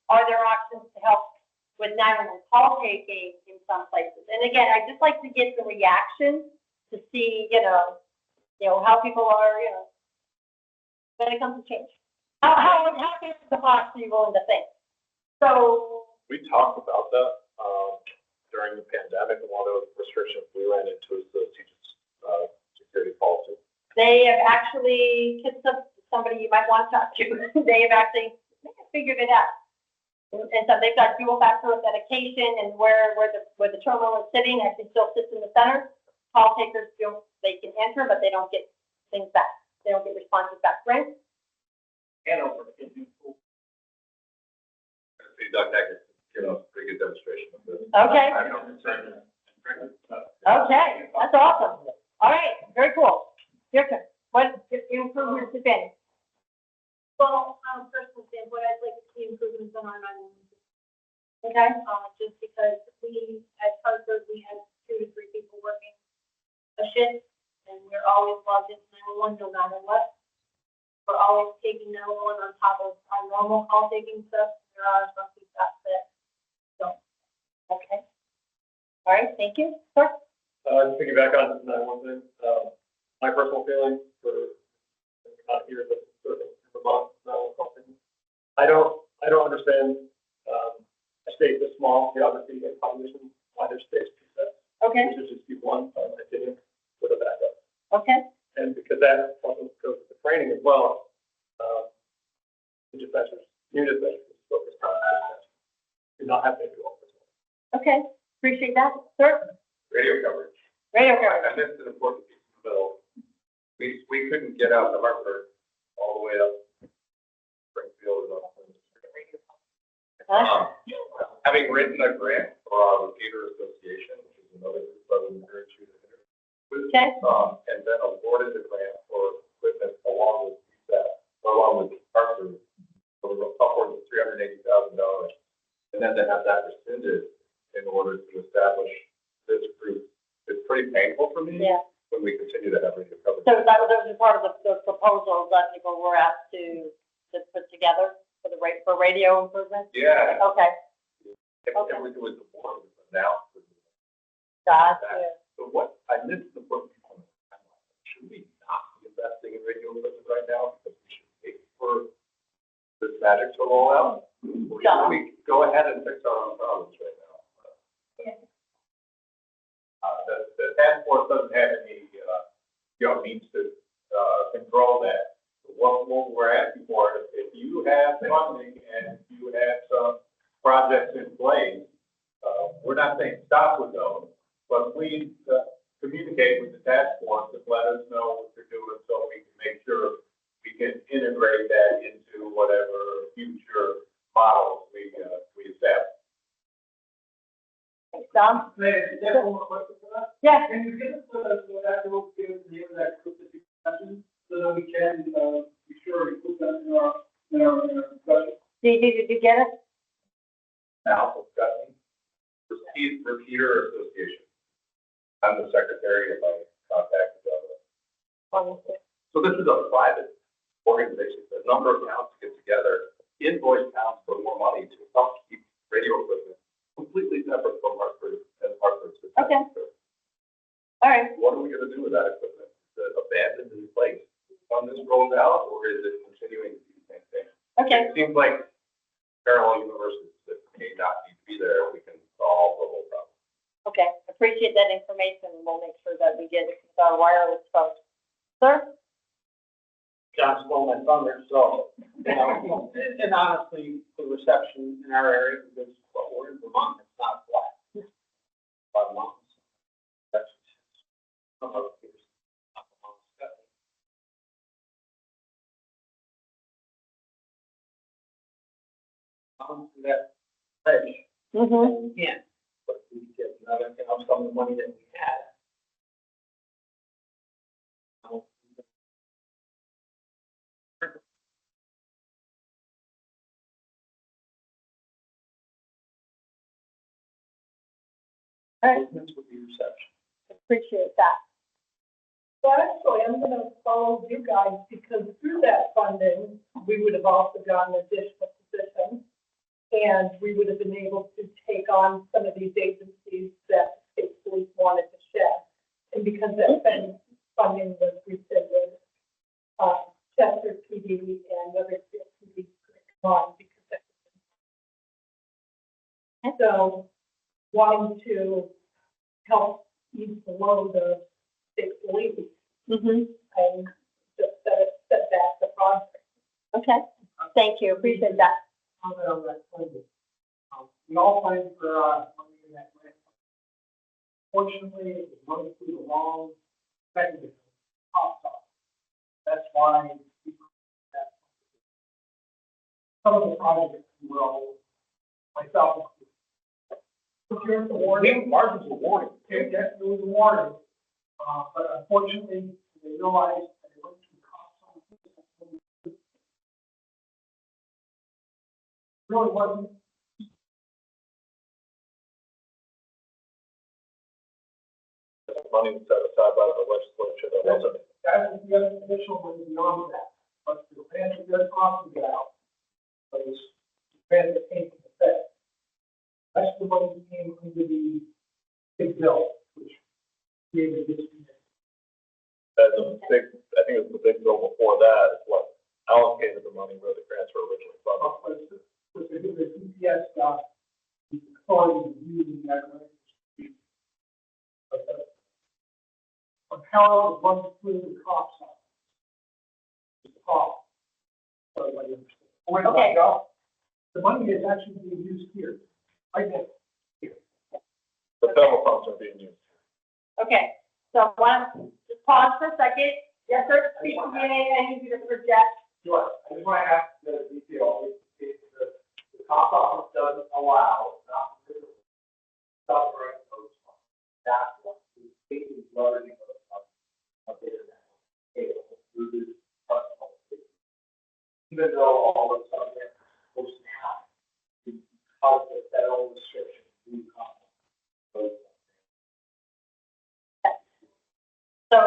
are there options to help with 911 call taking in some places? And again, I just like to get the reaction to see, how people are, when it comes to change. How big of the box are you willing to think? So, We talked about that, during the pandemic, and one of the restrictions we ran into is the teachers' security policy. they have actually, kids of somebody you might want to talk to, they have actually figured it out. And so they've got dual factor authentication, and where the terminal is sitting, actually still sits in the center. Call takers they can enter, but they don't get things back. They don't get responses back, right? Hanover can do. See, Doug Haggard, pretty good demonstration of this. Okay. I have no concern. Okay, that's awesome. All right, very cool. Your turn. What improvements, if any? Well, personal standpoint, I'd like to see improvements on our 911 system. Okay, Just because we, at Hartford, we have 2 to 3 people working a shift, and we're always logged into 911 no matter what. we're always taking that one on top of our normal call taking stuff. There are some people that, so, okay. All right, thank you. Sir? Just piggyback on that one thing, my personal feeling for, not here, but certainly in Vermont, I don't understand, a state this small, geography and population, why there's states percent. Okay, This should just be one, in my opinion, with a backup. okay, And because that also goes with the training as well, the dispatchers, new dispatchers, focus on dispatch. Do not have to do all this. okay. Appreciate that. Sir? Radio coverage. Radio coverage. I missed an important piece in the middle. We couldn't get out to Hartford all the way up Springfield and up. Having written a grant for our repeater association, which is another group I would encourage you to enter with. Okay. And then awarded the grant for equipment along with that, along with Hartford, for upwards of $380,000. And then to have that rescinded in order to establish this group, it's pretty painful for me. Yeah. When we continue to have radio coverage. So that was part of the proposals that people were asked to put together for radio improvement? Yeah. Okay, It was the board was announced. gotcha. So what, I missed the board. Should we not be investing in radio equipment right now? Because we should wait for this magic to roll out? Or should we go ahead and fix our own problems right now? The task force doesn't have any, means to, control that. What we're asking for, if you have funding and if you have some projects in place, we're not saying stop with those, but please, communicate with the task force and let us know what you're doing so we can make sure we can integrate that into whatever future models we establish. Thanks, Don? May I have one more question for that? Yeah, Can you give us the actual give us the name of that group that you mentioned, so that we can, be sure we put that in our discussion? did you get it? Now, discussing repeater association. I'm the secretary and I contacted them. So this is a private organization. A number of towns get together, invoice towns for more money to help keep radio equipment completely separate from Hartford and Hartford. Okay. All right, What are we going to do with that equipment? Is it abandoned in place when this rolls out, or is it continuing to be the same thing? okay, It seems like parallel universes that may not need to be there. We can solve the whole problem. okay. Appreciate that information, and we'll make sure that we get it with our wireless folks. Sir? John stole my thunder, so, and honestly, the reception in our area, because we're in Vermont, it's not flat. But mountains. That's some of it. That ledge, Mm-hmm. yeah, but we get, some of the money that we had. All right, This would be reception. appreciate that. So actually, I'm gonna follow you guys, because through that funding, we would have also gotten additional positions. And we would have been able to take on some of these agencies that the state police wanted to shed. And because that funding was rescinded, Chester PD and other PDs could come on because that. So wanting to help ease the load of state police Mm-hmm. and just set back the project. Okay, thank you, appreciate that. Comment on that funding. We all planned for, money in that grant. Fortunately, it was running through the wrong mechanism, cost off. That's why some of the projects will, myself, procure the warning, margins of warning, okay, yes, it was a warning. But unfortunately, they realized that it went to cost. Really wasn't. Money set aside by the legislature that wasn't. That was the other official was beyond that, but the grant that they're talking about, was grant that came from the Fed. That's the one that came under the big bill, which created this. That's a big, I think it was the big bill before that, is what allocated the money where the grants were originally from. Was the CPS stuff, the authority using that grant. But how it runs through the cops on the cost. Where Okay. it go? The money is actually being used here, right now. The federal funds are being used. Okay, so why don't, just pause for a second. Yes, sir, speak to me, I need you to project. Sure, I just want to ask the detail, if the cop office doesn't allow, not suffering those funds, that's what the state is learning of their national scale, through this personal state. Even though all of a sudden they're supposed to have, because of federal restrictions, we come. So,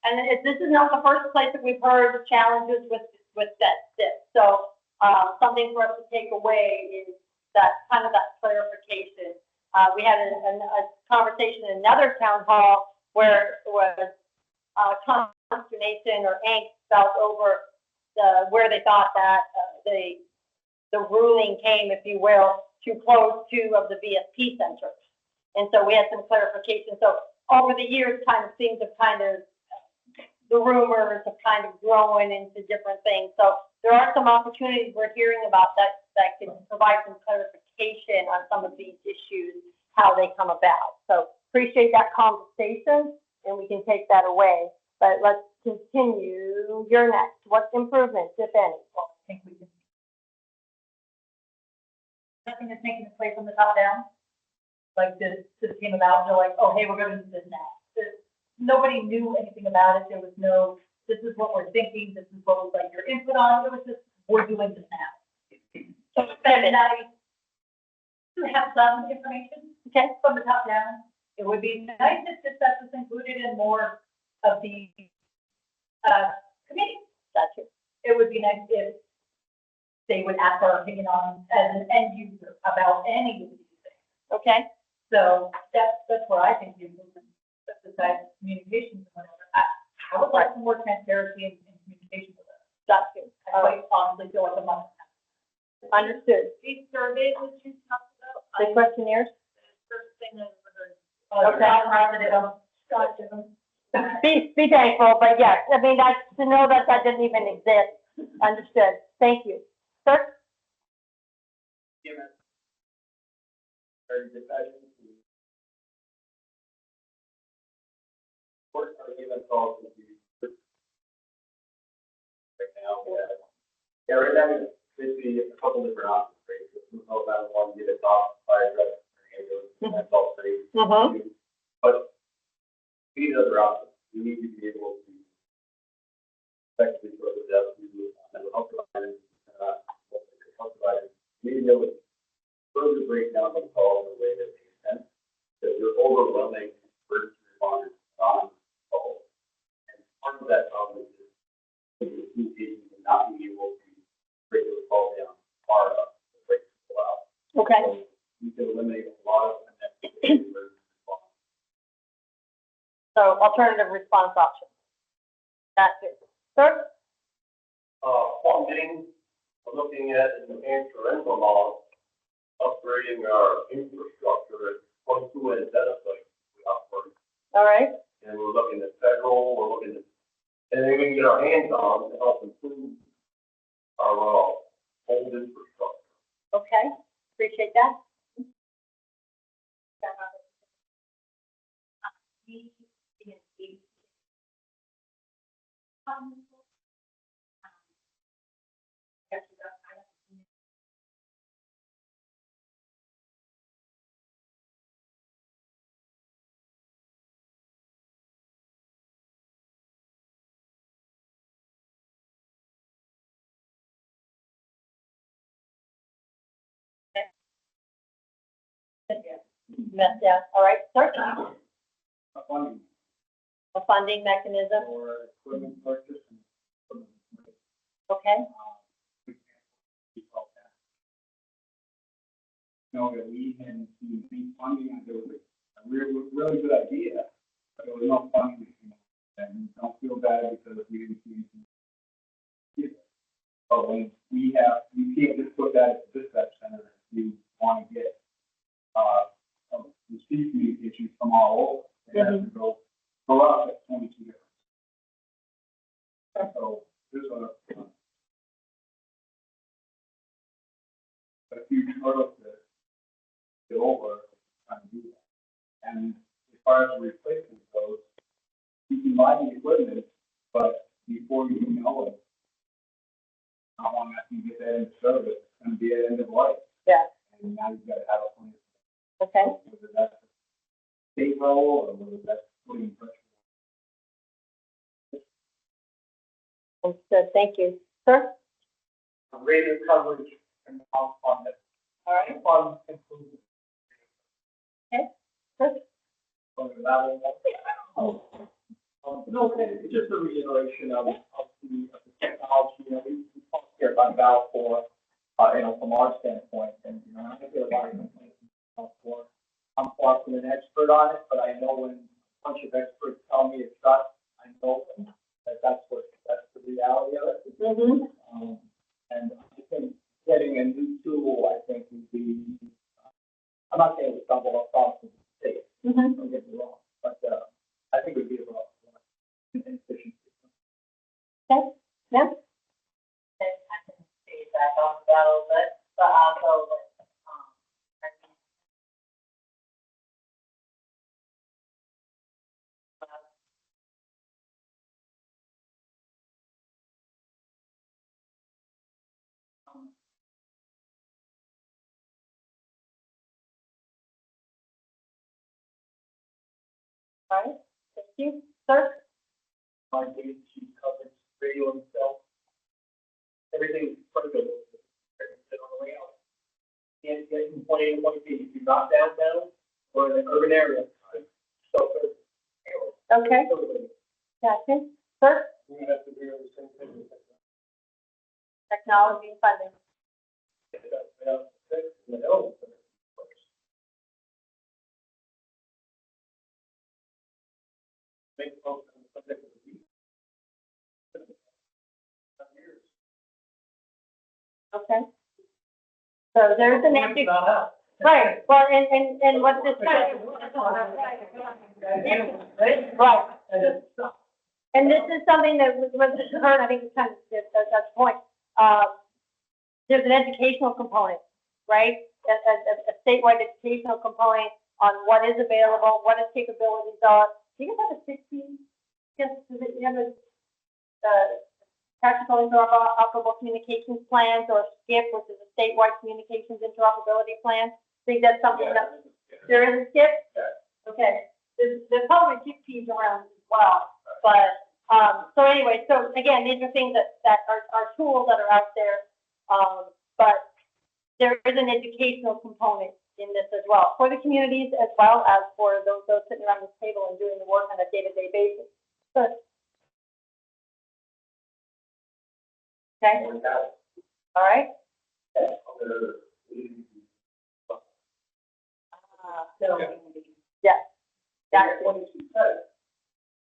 and this is not the first place that we've heard challenges with this. So, something for us to take away is that kind of that clarification. We had a conversation in another town hall where it was consternation or angst felt over where they thought that the ruling came, if you will, to close 2 of the VSP centers. And so we had some clarification. So over the years, things have the rumors have kind of grown into different things. So there are some opportunities we're hearing about that can provide some clarification on some of these issues, how they come about. So appreciate that conversation, and we can take that away. But let's continue. You're next. What improvements, if any? Well, I think we can. Nothing is making its way from the top down. Like this came about, they're like, oh, hey, we're gonna do this now. Nobody knew anything about it. There was no, this is what we're thinking, this is what we'd like your input on. It was just, we're doing this now. So it's been nice to have some information, okay, from the top down. It would be nice if this stuff was included in more of the committee. Gotcha. It would be nice if they would ask our opinion on, as an end user, about any of these things. Okay. So that's where I think the improvement, besides communications and whatever. I would like some more transparency and communication with us. Gotcha. I quite honestly feel like a month. Understood. These surveys that you talked about. The questionnaires? First thing that we're Be thankful, but yes, I mean, that's to know that didn't even exist. Understood. Thank you. Sir? Very good session. First, our given calls would be right now. Yeah, right now, there's a couple different options, right? So, we know that one, get a top fire truck, and that's all great. Mm-hmm. But we need other options. We need to be able to effectively further that we do mental health providers, health providers. We need to be able to further break down the call in a way that makes sense. That you're overwhelming first responders on call. And part of that problem is the communication and not being able to break those calls down far enough to break people out. Okay. So you can eliminate a lot of unnecessary emergency response. So alternative response options. That's it. Sir? Funding, we're looking at in New Hampshire and Vermont, upgrading our infrastructure at 22 antenna sites we operate. All right. And we're looking at federal, we're looking at anything we can get our hands on to help improve our old infrastructure. Okay. Appreciate that. Yeah. All right. Sir? Funding A funding mechanism. for equipment purchase and Okay, We can't keep all that. Know that we hadn't seen any funding, and there was a really good idea, but there was no funding. And don't feel bad because we didn't see anything. Either. But when we can't just put that at the dispatch center if you want to get, receive communications from all over. They have to go up at 22 different. So there's a huge hurdle to get over trying to do that. And as far as the replacement goes, you can buy the equipment, but before you know it, how long after you get that in service, it's going to be at end of life. yeah, And now you've got to have a plan. okay. Whether that's a state level or whether that's putting pressure. Understood, thank you. Sir? Radio coverage and how fund it. All right. Fund improvement. Whether that will. No, it's just a reiteration of the technology, we talk here about Valve for, from our standpoint, and, I think there are a lot of complaints about for. I'm far from an expert on it, but I know when a bunch of experts tell me it's not, I know that that's the reality of it. Mm-hmm. And I think getting a new tool, I think would be, I'm not saying it's double up cost of the state, Mm-hmm. don't get me wrong, but, I think it would be a lot. Efficiency. Okay, yeah, And I can see that on that a little bit, but also, I think, all right, thank you. Sir? My data sheet covers radio and cell. Everything's pretty good. Everything's on the way out. Can't get from point A to point B. If you're not downtown or in an urban area, so Okay, gotcha. Sir? we have to do the same thing. Technology and funding. Make folks on the subject of the week. Okay. So there's an edu- right, well, and what this. Right. And this is something that was heard, I think it's kind of, that's the point. There's an educational component, right? A statewide educational component on what is available, what its capabilities are. Do you guys have a 60, yes, do you have a, practical interoperable communications plans or SKIP, which is a statewide communications interoperability plan? Think that's something that, there is a SKIP? Okay, there's probably GPs around as well, but, so anyway, so again, these are things that are tools that are out there, but there is an educational component in this as well, for the communities as well as for those sitting around this table and doing the work on a day-to-day basis. Good. Okay, all right. so, Yeah. That's What you said,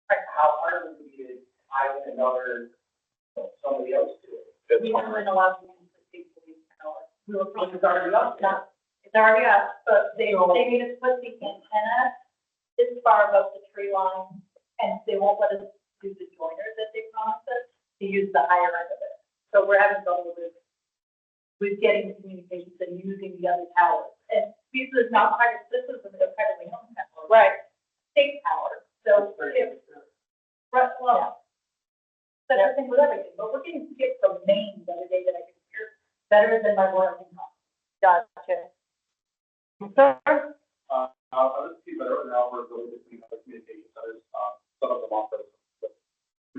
how hard would it be to hire another, somebody else to it? we haven't allowed them to speak to these powers. We were probably It's already up. it's already up, but they need to put the antenna this far above the tree line, and they won't let us do the joiner that they promised us to use the higher end of it. So we're having trouble with getting the communications and using the other towers. And this is not part of, this is a privately owned tower. Right. State power, so if, right, well, but I think with everything, but we're getting hit from Maine the other day that I could hear better than my work in home. Gotcha. Sir? I'll just keep it urban hours really between other communication centers. Some of them offer the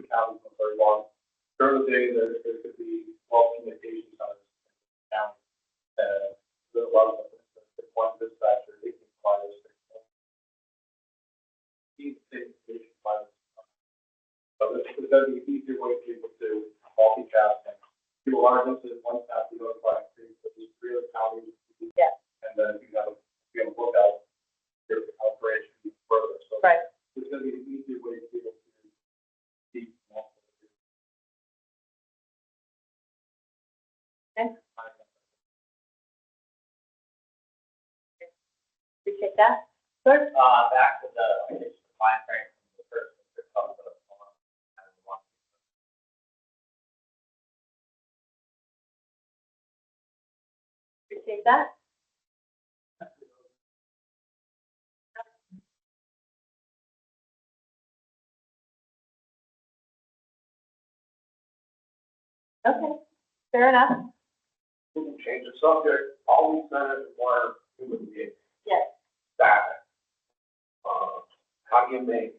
counties are very long. During the day, there could be 12 communication centers in town. There's a lot of them. There's one dispatcher, they can fly this thing. He's taking station flyers. So this is gonna be an easier way for people to multitask and do a lot of this is one step to go by these three other counties. Yeah. And then you have, look out your operation further, so. Right. It's gonna be an easier way for people to keep. Appreciate that. Good. Back to the, I guess, the timeframe from the first, to come to the form, and one. Appreciate that. Okay, fair enough. We can change the subject, all these centers require human beings. Yes. Staffing. How do you make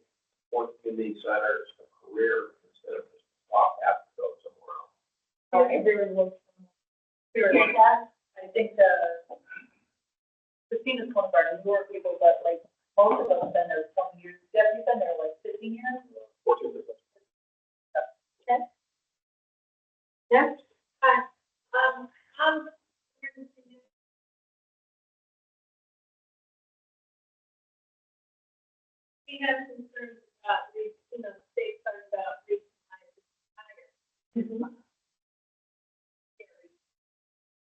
working in these centers a career instead of just stop having to go somewhere else? I agree with you. Appreciate that. I think Christina's one of our newer people, but like, most of us have been there 20 years. Deb, you've been there like 15 years? 14 years. Yeah. Hi. We have concerns about the, state talking about the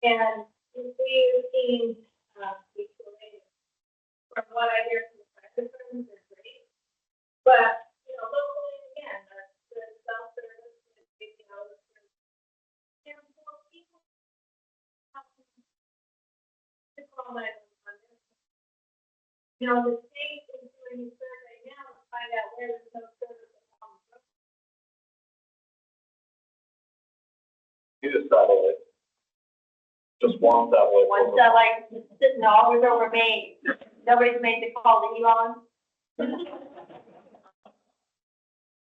and we've seen, from what I hear from the private firms, they're great. But, locally, again, the self-service, and more people. The state is doing a survey now to find out where there's no service at home. You just satellite. Just one satellite. Ones that like sitting always over me. Nobody's made the call to Elon.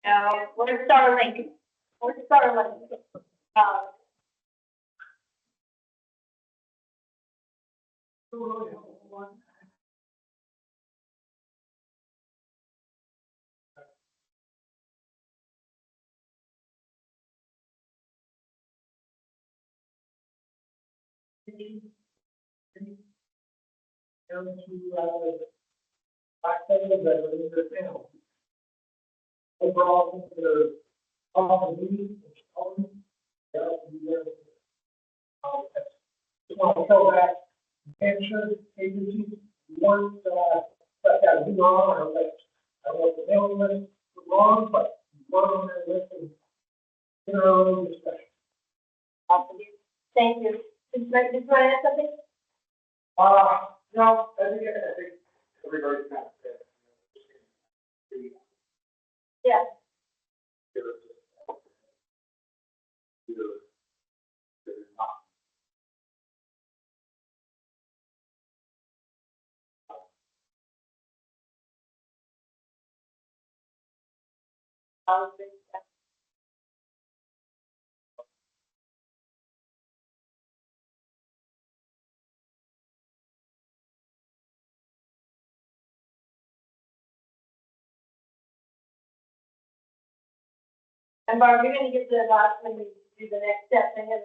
No, we're Starlink. We're Starlink. Overall, the, just want to go back, insurance agencies, weren't, like that, we were on our list. I don't know if the mailing list was wrong, but we were on their list and in our own discussion. Awesome. Thank you. Did you want to add something? No, I think everybody's kind of said. Yeah. And Barb, you're gonna get to the last when we do the next step, and then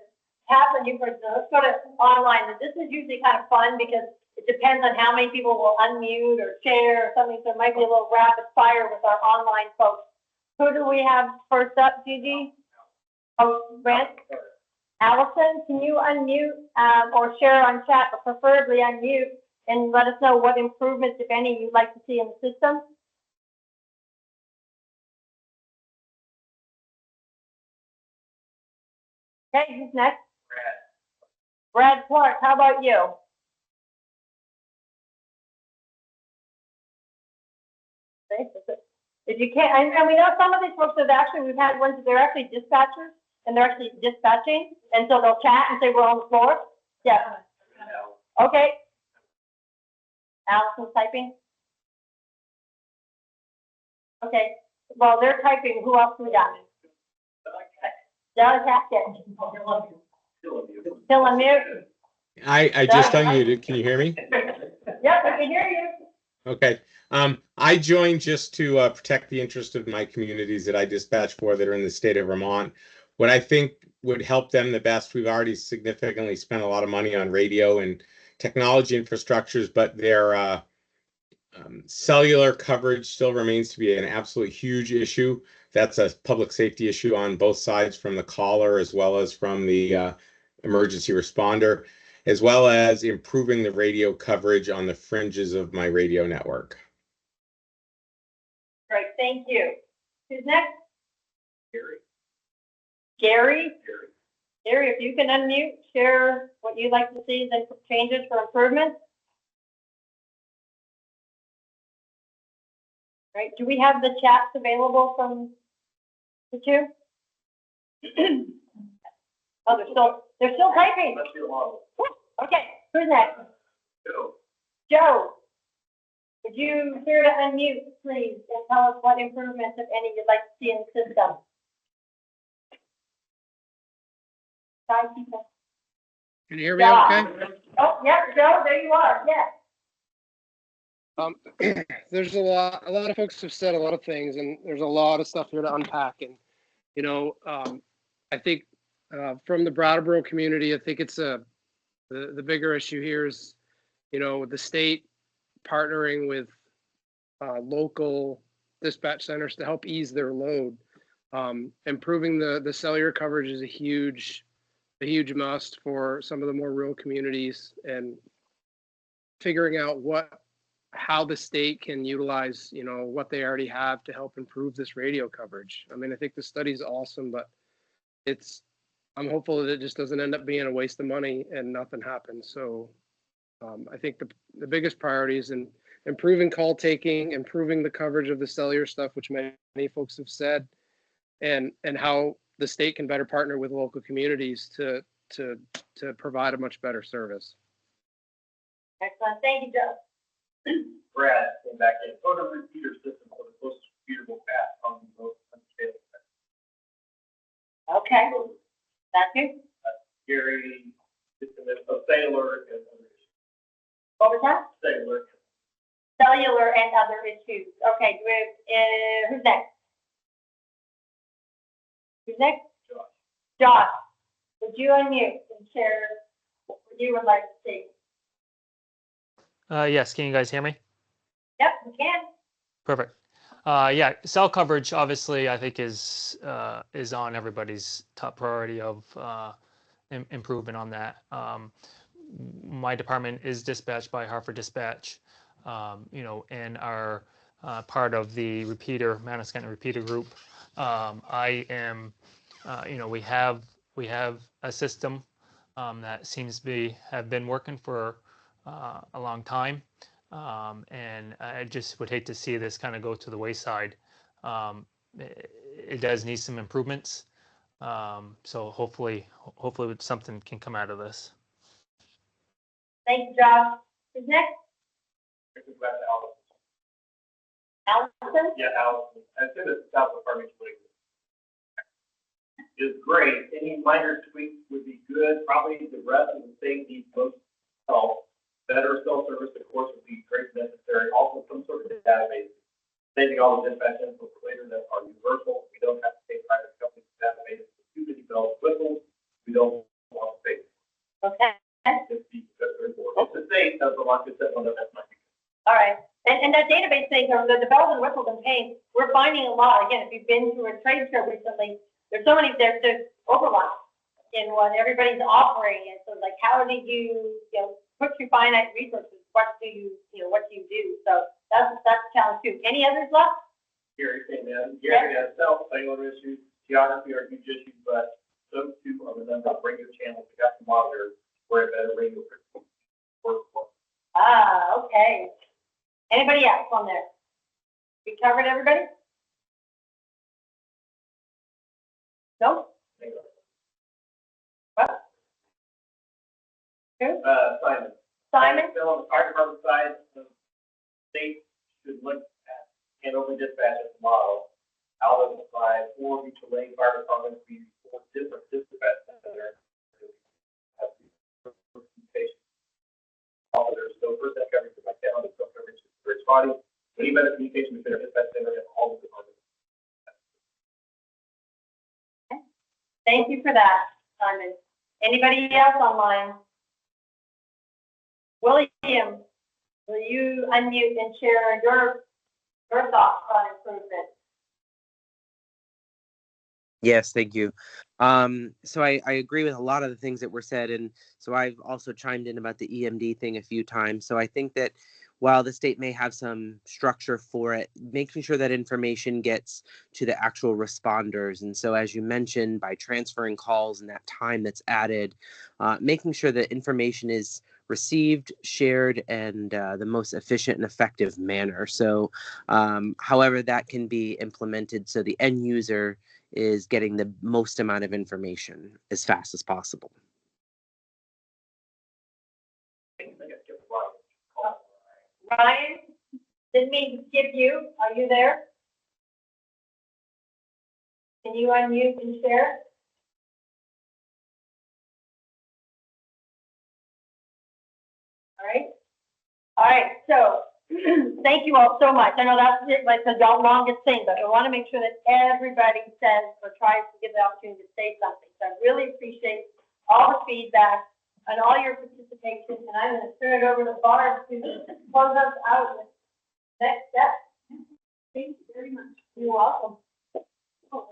Catherine, you first, let's go to online, and this is usually kind of fun because it depends on how many people will unmute or share or something, so it might be a little rapid fire with our online folks. Who do we have first up, Gigi? Oh, Brent? Allison, can you unmute, or share on chat, but preferably unmute, and let us know what improvements, if any, you'd like to see in the system? Okay, who's next? Brad Clark, how about you? If you can't, and we know some of these folks have actually, we've had ones that they're actually dispatchers, and they're actually dispatching, and so they'll chat and say, we're on the floor. Yeah. Okay. Allison's typing. Okay, well, they're typing, who else we got? Doug Hackett. Still unmute? I just unmuted. Can you hear me? Yep, we can hear you. Okay. I joined just to protect the interest of my communities that I dispatch for that are in the state of Vermont. What I think would help them the best, we've already significantly spent a lot of money on radio and technology infrastructures, but their cellular coverage still remains to be an absolute huge issue. That's a public safety issue on both sides, from the caller as well as from the emergency responder, as well as improving the radio coverage on the fringes of my radio network. Great, thank you. Who's next? Gary. Gary? Gary. Gary, if you can unmute, share what you'd like to see, then changes for improvement. Right, do we have the chats available from the two? Oh, they're still typing. Let's do a model. Okay, who's next? Go. Joe, would you care to unmute, please, and tell us what improvements, if any, you'd like to see in the system? Hi, people. Can you hear me okay? Oh, yeah, Joe, there you are, yeah. There's a lot of folks have said a lot of things, and there's a lot of stuff here to unpack. And, you know, I think from the Brattleboro community, I think it's the bigger issue here is, you know, the state partnering with local dispatch centers to help ease their load. Improving the cellular coverage is a huge must for some of the more rural communities, and figuring out how the state can utilize, you know, what they already have to help improve this radio coverage. I mean, I think the study's awesome, but I'm hopeful that it just doesn't end up being a waste of money and nothing happens. So I think the biggest priority is in improving call taking, improving the coverage of the cellular stuff, which many folks have said, and how the state can better partner with local communities to provide a much better service. Excellent, thank you, Joe. Brad came back in. Photo repeater system for the closest repeatable path on the most unstable. Okay, that's you. Gary, system is a cellular and other issues. What was that? Cellular. Cellular and other issues. Okay, do we have, who's next? Who's next? Josh. Josh, would you unmute and share what you would like to see? Yes, can you guys hear me? Yep, we can. Perfect. Yeah, cell coverage obviously I think is on everybody's top priority of improvement on that. My department is dispatched by Hartford Dispatch, you know, and are part of the Manasquan repeater group. I am, you know, we have a system that seems to have been working for a long time, and I just would hate to see this kind of go to the wayside. It does need some improvements, so hopefully something can come out of this. Thank you, Josh. Who's next? Allison? Yeah, Allison. I said the South Department is great. Any minor tweaks would be good. Probably the rest of the state needs most help. Better cell service, of course, would be great and necessary. Also, some sort of database, saving all the dispatch info for later that are universal. We don't have to pay private companies to database too many bells and whistles. We don't want to pay. Okay. It's the state does a lot of good stuff on that. That's my opinion. All right. And that database thing, the bells and whistles and pain, we're finding a lot. Again, if you've been to a trade show recently, there's overlap in what everybody's offering. And so, like, how do you put your finite resources? What do you do? So that's a challenge too. Any others left? Gary came in. Gary has cellular issues, geography are huge issues, but those two are the number of radio channels we have to monitor where a better radio works for. Ah, okay. Anybody else on there? We covered everybody? No? What? Who? Simon. Simon? Still on the fire department side, the state should look at Hanover Dispatch as a model. Out of the 4 mutual aid fire departments, we 4 different dispatch centers. Also, there's no percent coverage for my town, there's no coverage for its body. Thank you for that, Simon. Anybody else online? William, will you unmute and share your thoughts on improvement? Yes, thank you. So I agree with a lot of the things that were said, and so I've also chimed in about the EMD thing a few times. So I think that while the state may have some structure for it, making sure that information gets to the actual responders. And so, as you mentioned, by transferring calls and that time that's added, making sure that information is received, shared, and the most efficient and effective manner. So, however that can be implemented so the end user is getting the most amount of information as fast as possible. Ryan, didn't mean to skip you. Are you there? Can you unmute and share? All right. All right. So thank you all so much. I know that's like the longest thing, but I want to make sure that everybody says or tries to get the opportunity to say something. So I really appreciate all the feedback and all your participation. And I'm going to turn it over to Barb to close us out with next step. Thank you very much. You're welcome. Oh,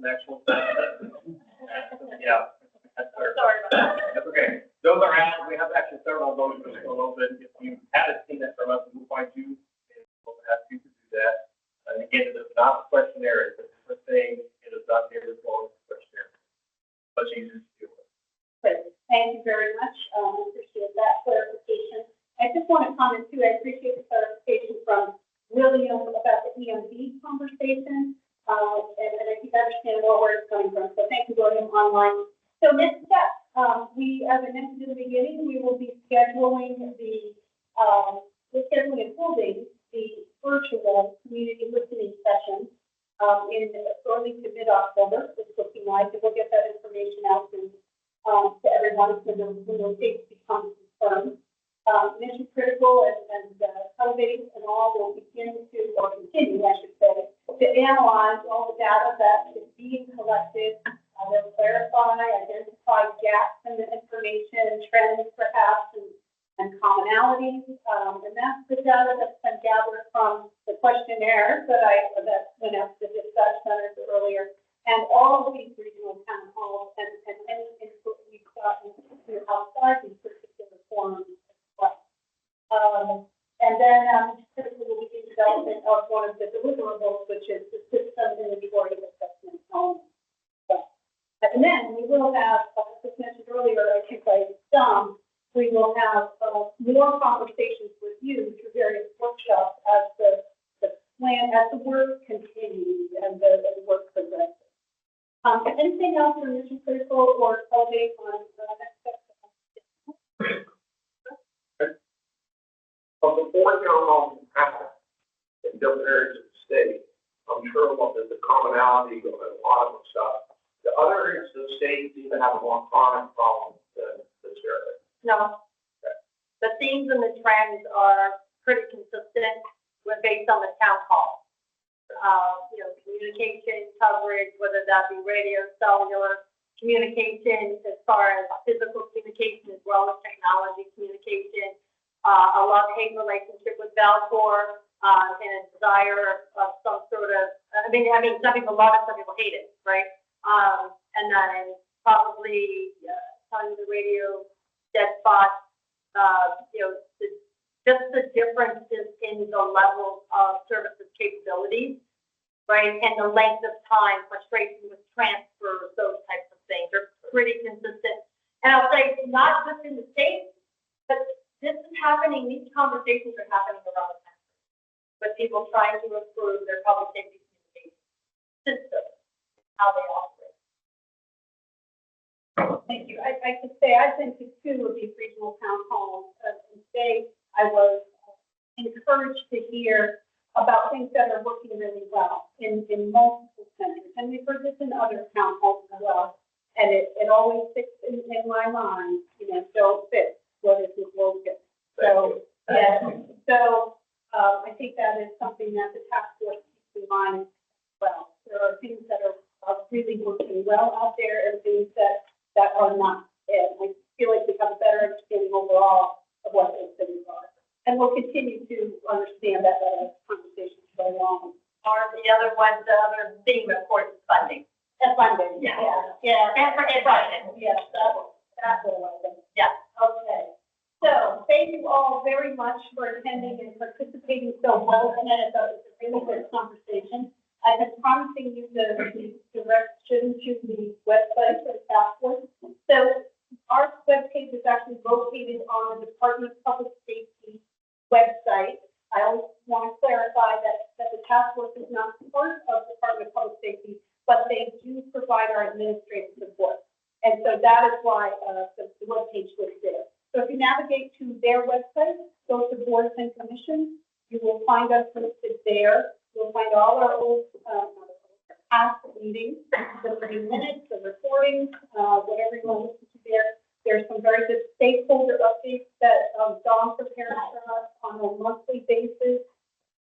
Actual. Yeah. sorry about that. That's okay. Those are out. We have actually several of those that are still open. If you haven't seen that from us, we'll find you. We'll have you to do that. And again, it is not a questionnaire. It's a different thing. It is not the overflowing questionnaire. Much easier to do. Great. Thank you very much. Appreciate that clarification. I just want to comment too. I appreciate the clarification from William about the EMD conversation. And I think I understand where it's coming from. So thank you, William, online. So next step, we, as I mentioned in the beginning, we will be scheduling and holding the virtual community listening session in early to mid-October. It's looking like, and we'll get that information out to everyone when those dates become confirmed. Mission critical and Elevate and all will continue, I should say, to analyze all the data that is being collected. They'll clarify, identify gaps in the information, trends perhaps, and commonalities. And that's the data that's been gathered from the questionnaire that went out to the dispatch centers earlier, and all of these regional town halls and any input we've gotten outside these particular forums as well. And then typically we'll begin development of one of the deliverables, which is the system inventory assessment only. And then we will have, as mentioned earlier, I think by some, we will have more conversations with you through various workshops as the plan, as the work continues and the work progresses. Anything else for mission critical or Elevate on next steps? Of the 4 town halls in different areas of the state, I'm sure there's a commonality of a lot of stuff. The other areas of the state seem to have a more chronic problem than this area. No. Okay. The themes and the trends are pretty consistent based on the town hall. Communication coverage, whether that be radio, cellular communication, as far as physical communication as well as technology communication, a love-hate relationship with Valcor, and a desire of some sort of, I mean, some people love it, some people hate it, right? And then probably telling the radio dead spot, just the differences in the level of services capabilities, right? And the length of time, frustration with transfers, those types of things are pretty consistent. And I'll say not just in the States, but this is happening, these conversations are happening around the country with people trying to improve their public safety communication system, how they operate. Thank you. I could say I've been to 2 of these regional town halls. And today I was encouraged to hear about things that are working really well in multiple centers. And we've heard this in other town halls as well. And it always sticks in my mind, you know, don't fix what isn't broken. So, yeah, so, I think that is something that the task force keeps in mind as well. There are things that are really working well out there and things that are not. And I feel like we have a better understanding overall of what those things are. And we'll continue to understand that as conversations go along. Or the other one, the other theme, of course, is funding. And funding, Yeah. yeah. And for budget. Yes, that's what I think. Yeah. Okay. So thank you all very much for attending and participating so well in it. It's a really good conversation. I've been promising you the direction to the website for the task force. So our webpage is actually located on the Department of Public Safety website. I always want to clarify that the task force is not part of the Department of Public Safety, but they do provide our administrative support. And so that is why the webpage was there. So if you navigate to their website, go to boards and commissions, you will find us listed there. You'll find all our old past meetings, the meeting minutes, the recordings, whatever you want to listen to there. There's some very good stakeholder updates that Dawn prepares for us on a monthly basis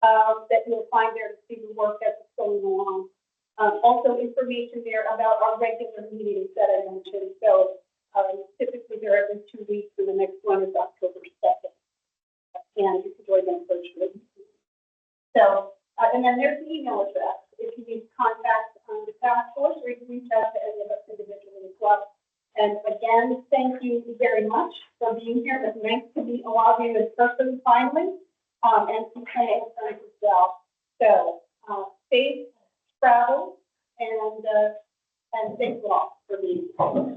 that you'll find there to see the work that's going along. Also information there about our regular meetings that I mentioned. So typically they're every 2 weeks, and the next one is October 2nd. And you can join them virtually. So, and then there's the email address if you need to contact the task force, or you can reach out to any of us individually as well. And again, thank you very much for being here. It was nice to meet a lot of you in person finally, and some friends as well. So, safe travel, and thanks a lot for being here.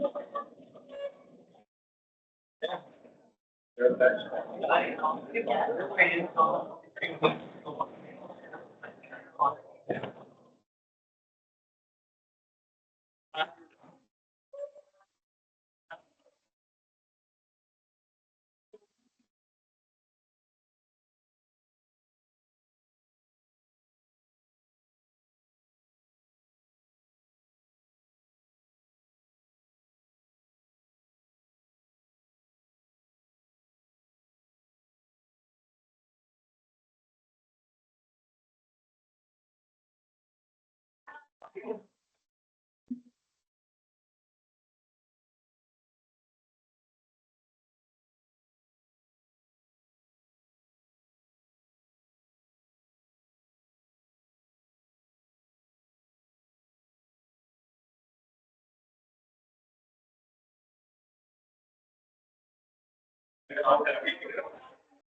Okay.